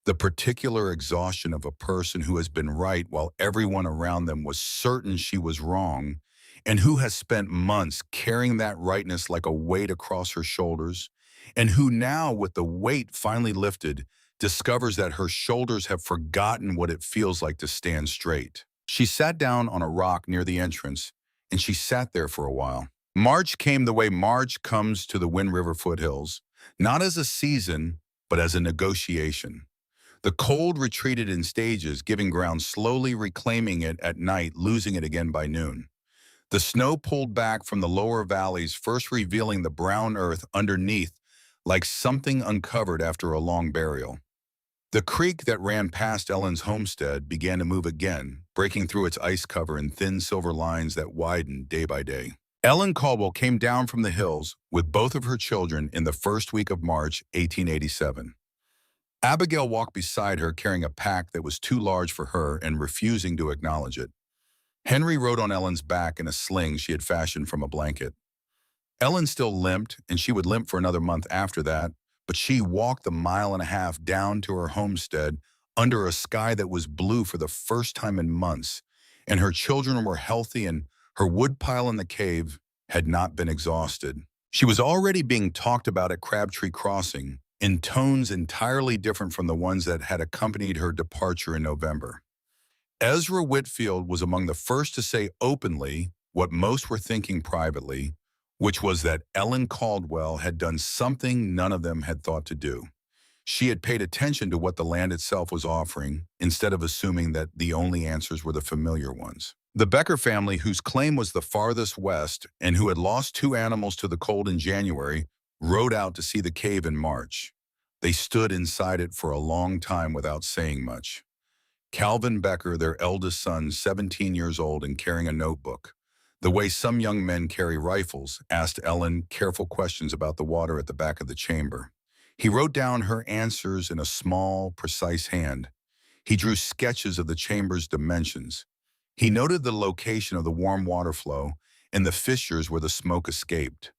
The particular exhaustion of a person who has been right while everyone around them was certain she was wrong, and who has spent months carrying that rightness like a weight across her shoulders, and who now, with the weight finally lifted, discovers that her shoulders have forgotten what it feels like to stand straight. She sat down on a rock near the entrance, and she sat there for a while. March came the way March comes to the Wind River foothills, not as a season, but as a negotiation. The cold retreated in stages, giving ground slowly, reclaiming it at night, losing it again by noon. The snow pulled back from the lower valleys, first revealing the brown earth underneath like something uncovered after a long burial. The creek that ran past Ellen's homestead began to move again, breaking through its ice cover in thin silver lines that widened day by day. Ellen Caldwell came down from the hills with both of her children in the first week of March, 1887. Abigail walked beside her carrying a pack that was too large for her and refusing to acknowledge it. Henry rode on Ellen's back in a sling she had fashioned from a blanket. Ellen still limped, and she would limp for another month after that, but she walked the 1.5 miles down to her homestead under a sky that was blue for the first time in months, and her children were healthy and her woodpile in the cave had not been exhausted. She was already being talked about at Crabtree Crossing in tones entirely different from the ones that had accompanied her departure in November. Ezra Whitfield was among the first to say openly what most were thinking privately, which was that Ellen Caldwell had done something none of them had thought to do. She had paid attention to what the land itself was offering, instead of assuming that the only answers were the familiar ones. The Becker family, whose claim was the farthest west and who had lost two animals to the cold in January, rode out to see the cave in March. They stood inside it for a long time without saying much. Calvin Becker, their eldest son, 17 years old and carrying a notebook, the way some young men carry rifles, asked Ellen careful questions about the water at the back of the chamber. He wrote down her answers in a small, precise hand. He drew sketches of the chamber's dimensions. He noted the location of the warm water flow and the fissures where the smoke escaped.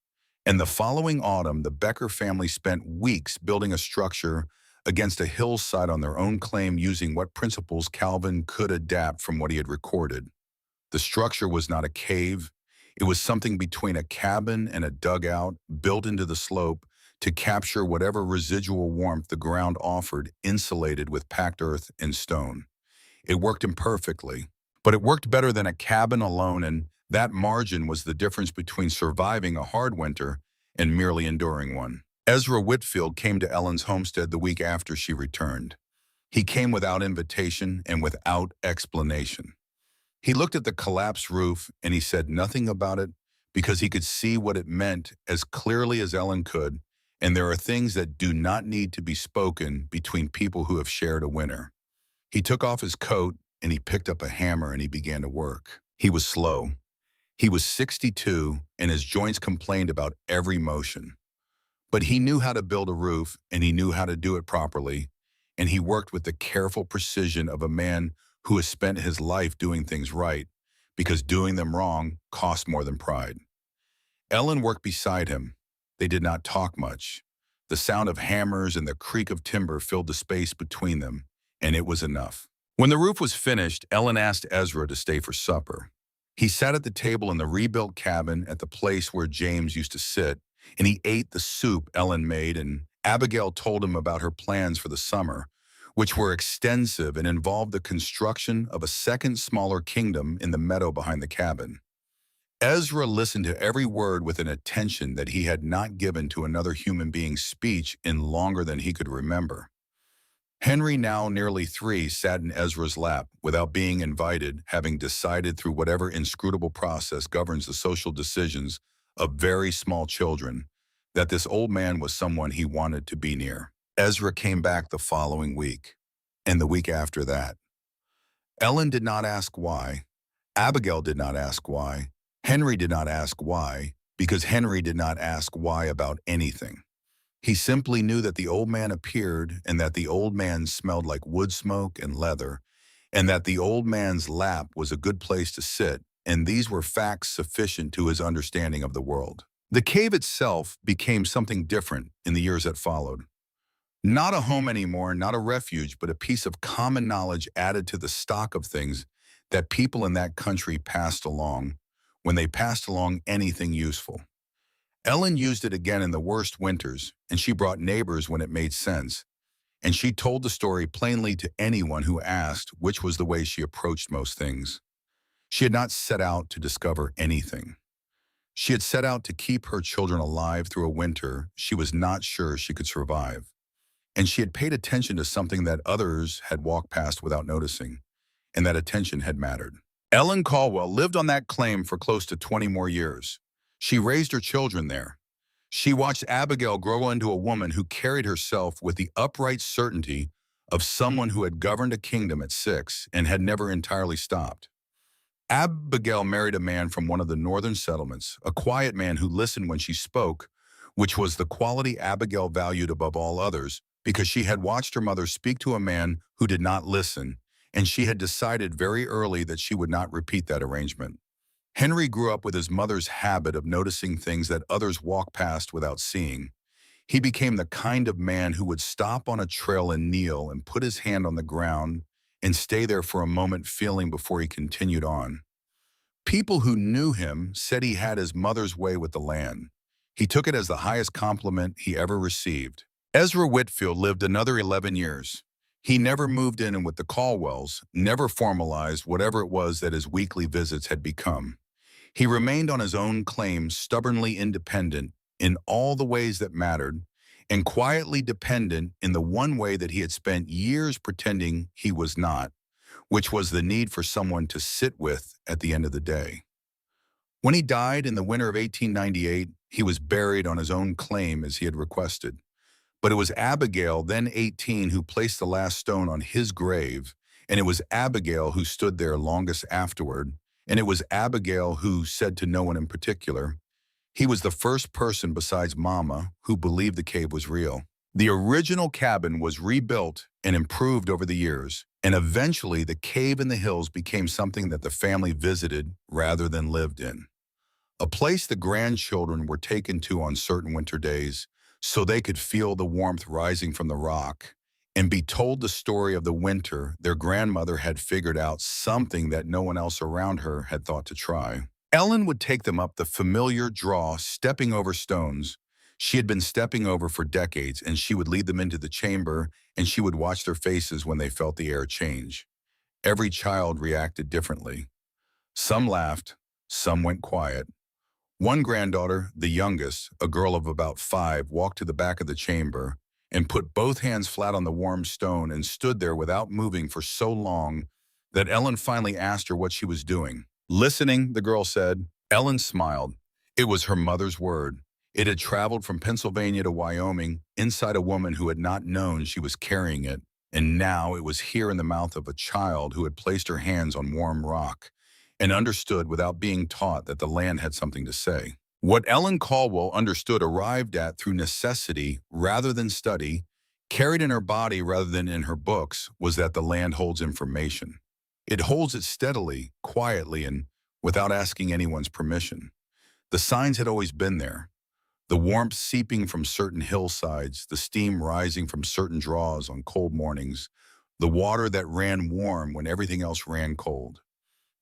And the following autumn, the Becker family spent weeks building a structure against a hillside on their own claim using what principles Calvin could adapt from what he had recorded. The structure was not a cave. It was something between a cabin and a dugout built into the slope to capture whatever residual warmth the ground offered, insulated with packed earth and stone. It worked imperfectly, but it worked better than a cabin alone, and that margin was the difference between surviving a hard winter and merely enduring one. Ezra Whitfield came to Ellen's homestead the week after she returned. He came without invitation and without explanation. He looked at the collapsed roof and he said nothing about it because he could see what it meant as clearly as Ellen could, and there are things that do not need to be spoken between people who have shared a winter. He took off his coat and he picked up a hammer and he began to work. He was slow. He was 62 and his joints complained about every motion. But he knew how to build a roof and he knew how to do it properly, and he worked with the careful precision of a man who has spent his life doing things right, because doing them wrong costs more than pride. Ellen worked beside him. They did not talk much. The sound of hammers and the creak of timber filled the space between them, and it was enough. When the roof was finished, Ellen asked Ezra to stay for supper. He sat at the table in the rebuilt cabin at the place where James used to sit, and he ate the soup Ellen made, and Abigail told him about her plans for the summer, which were extensive and involved the construction of a second smaller kingdom in the meadow behind the cabin. Ezra listened to every word with an attention that he had not given to another human being's speech in longer than he could remember. Henry, now nearly 3, sat in Ezra's lap without being invited, having decided through whatever inscrutable process governs the social decisions of very small children that this old man was someone he wanted to be near. Ezra came back the following week, and the week after that. Ellen did not ask why. Abigail did not ask why. Henry did not ask why, because Henry did not ask why about anything. He simply knew that the old man appeared and that the old man smelled like wood smoke and leather, and that the old man's lap was a good place to sit, and these were facts sufficient to his understanding of the world. The cave itself became something different in the years that followed. Not a home anymore, not a refuge, but a piece of common knowledge added to the stock of things that people in that country passed along when they passed along anything useful. Ellen used it again in the worst winters, and she brought neighbors when it made sense, and she told the story plainly to anyone who asked, which was the way she approached most things. She had not set out to discover anything. She had set out to keep her children alive through a winter she was not sure she could survive, and she had paid attention to something that others had walked past without noticing, and that attention had mattered. Ellen Caldwell lived on that claim for close to 20 more years. She raised her children there. She watched Abigail grow into a woman who carried herself with the upright certainty of someone who had governed a kingdom at 6 and had never entirely stopped. Abigail married a man from one of the northern settlements, a quiet man who listened when she spoke, which was the quality Abigail valued above all others, because she had watched her mother speak to a man who did not listen, and she had decided very early that she would not repeat that arrangement. Henry grew up with his mother's habit of noticing things that others walked past without seeing. He became the kind of man who would stop on a trail and kneel and put his hand on the ground and stay there for a moment feeling before he continued on. People who knew him said he had his mother's way with the land. He took it as the highest compliment he ever received. Ezra Whitfield lived another 11 years. He never moved in with the Caldwells, never formalized whatever it was that his weekly visits had become. He remained on his own claim, stubbornly independent in all the ways that mattered, and quietly dependent in the one way that he had spent years pretending he was not, which was the need for someone to sit with at the end of the day. When he died in the winter of 1898, he was buried on his own claim as he had requested. But it was Abigail, then 18, who placed the last stone on his grave, and it was Abigail who stood there longest afterward, and it was Abigail who said to no one in particular, he was the first person besides Mama who believed the cave was real. The original cabin was rebuilt and improved over the years, and eventually the cave in the hills became something that the family visited rather than lived in. A place the grandchildren were taken to on certain winter days so they could feel the warmth rising from the rock and be told the story of the winter their grandmother had figured out something that no one else around her had thought to try. Ellen would take them up the familiar draw, stepping over stones. She had been stepping over for decades, and she would lead them into the chamber, and she would watch their faces when they felt the air change. Every child reacted differently. Some laughed, some went quiet. One granddaughter, the youngest, a girl of about 5, walked to the back of the chamber and put both hands flat on the warm stone and stood there without moving for so long that Ellen finally asked her what she was doing. Listening, the girl said. Ellen smiled. It was her mother's word. It had traveled from Pennsylvania to Wyoming inside a woman who had not known she was carrying it, and now it was here in the mouth of a child who had placed her hands on warm rock and understood without being taught that the land had something to say. What Ellen Caldwell understood arrived at through necessity rather than study, carried in her body rather than in her books, was that the land holds information. It holds it steadily, quietly, and without asking anyone's permission. The signs had always been there. The warmth seeping from certain hillsides, the steam rising from certain draws on cold mornings, the water that ran warm when everything else ran cold.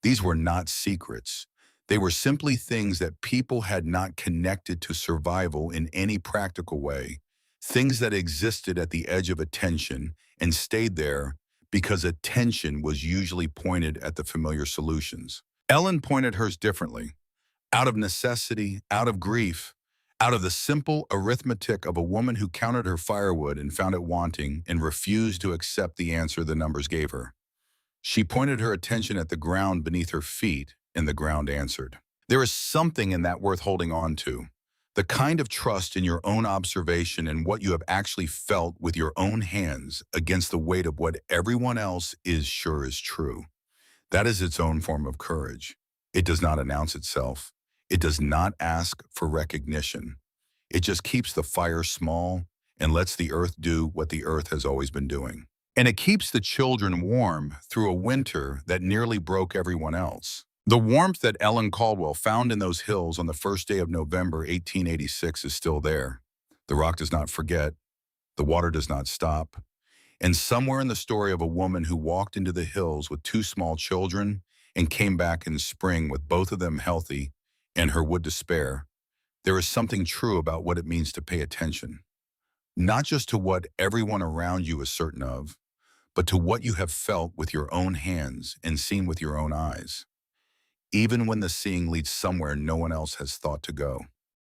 These were not secrets. They were simply things that people had not connected to survival in any practical way, things that existed at the edge of attention and stayed there because attention was usually pointed at the familiar solutions. Ellen pointed hers differently, out of necessity, out of grief, out of the simple arithmetic of a woman who counted her firewood and found it wanting and refused to accept the answer the numbers gave her. She pointed her attention at the ground beneath her feet, and the ground answered. There is something in that worth holding on to. The kind of trust in your own observation and what you have actually felt with your own hands against the weight of what everyone else is sure is true. That is its own form of courage. It does not announce itself. It does not ask for recognition. It just keeps the fire small and lets the earth do what the earth has always been doing. And it keeps the children warm through a winter that nearly broke everyone else. The warmth that Ellen Caldwell found in those hills on the first day of November 1886 is still there. The rock does not forget. The water does not stop. And somewhere in the story of a woman who walked into the hills with 2 small children and came back in spring with both of them healthy and her wood to spare, there is something true about what it means to pay attention. Not just to what everyone around you is certain of, but to what you have felt with your own hands and seen with your own eyes, even when the seeing leads somewhere no one else has thought to go.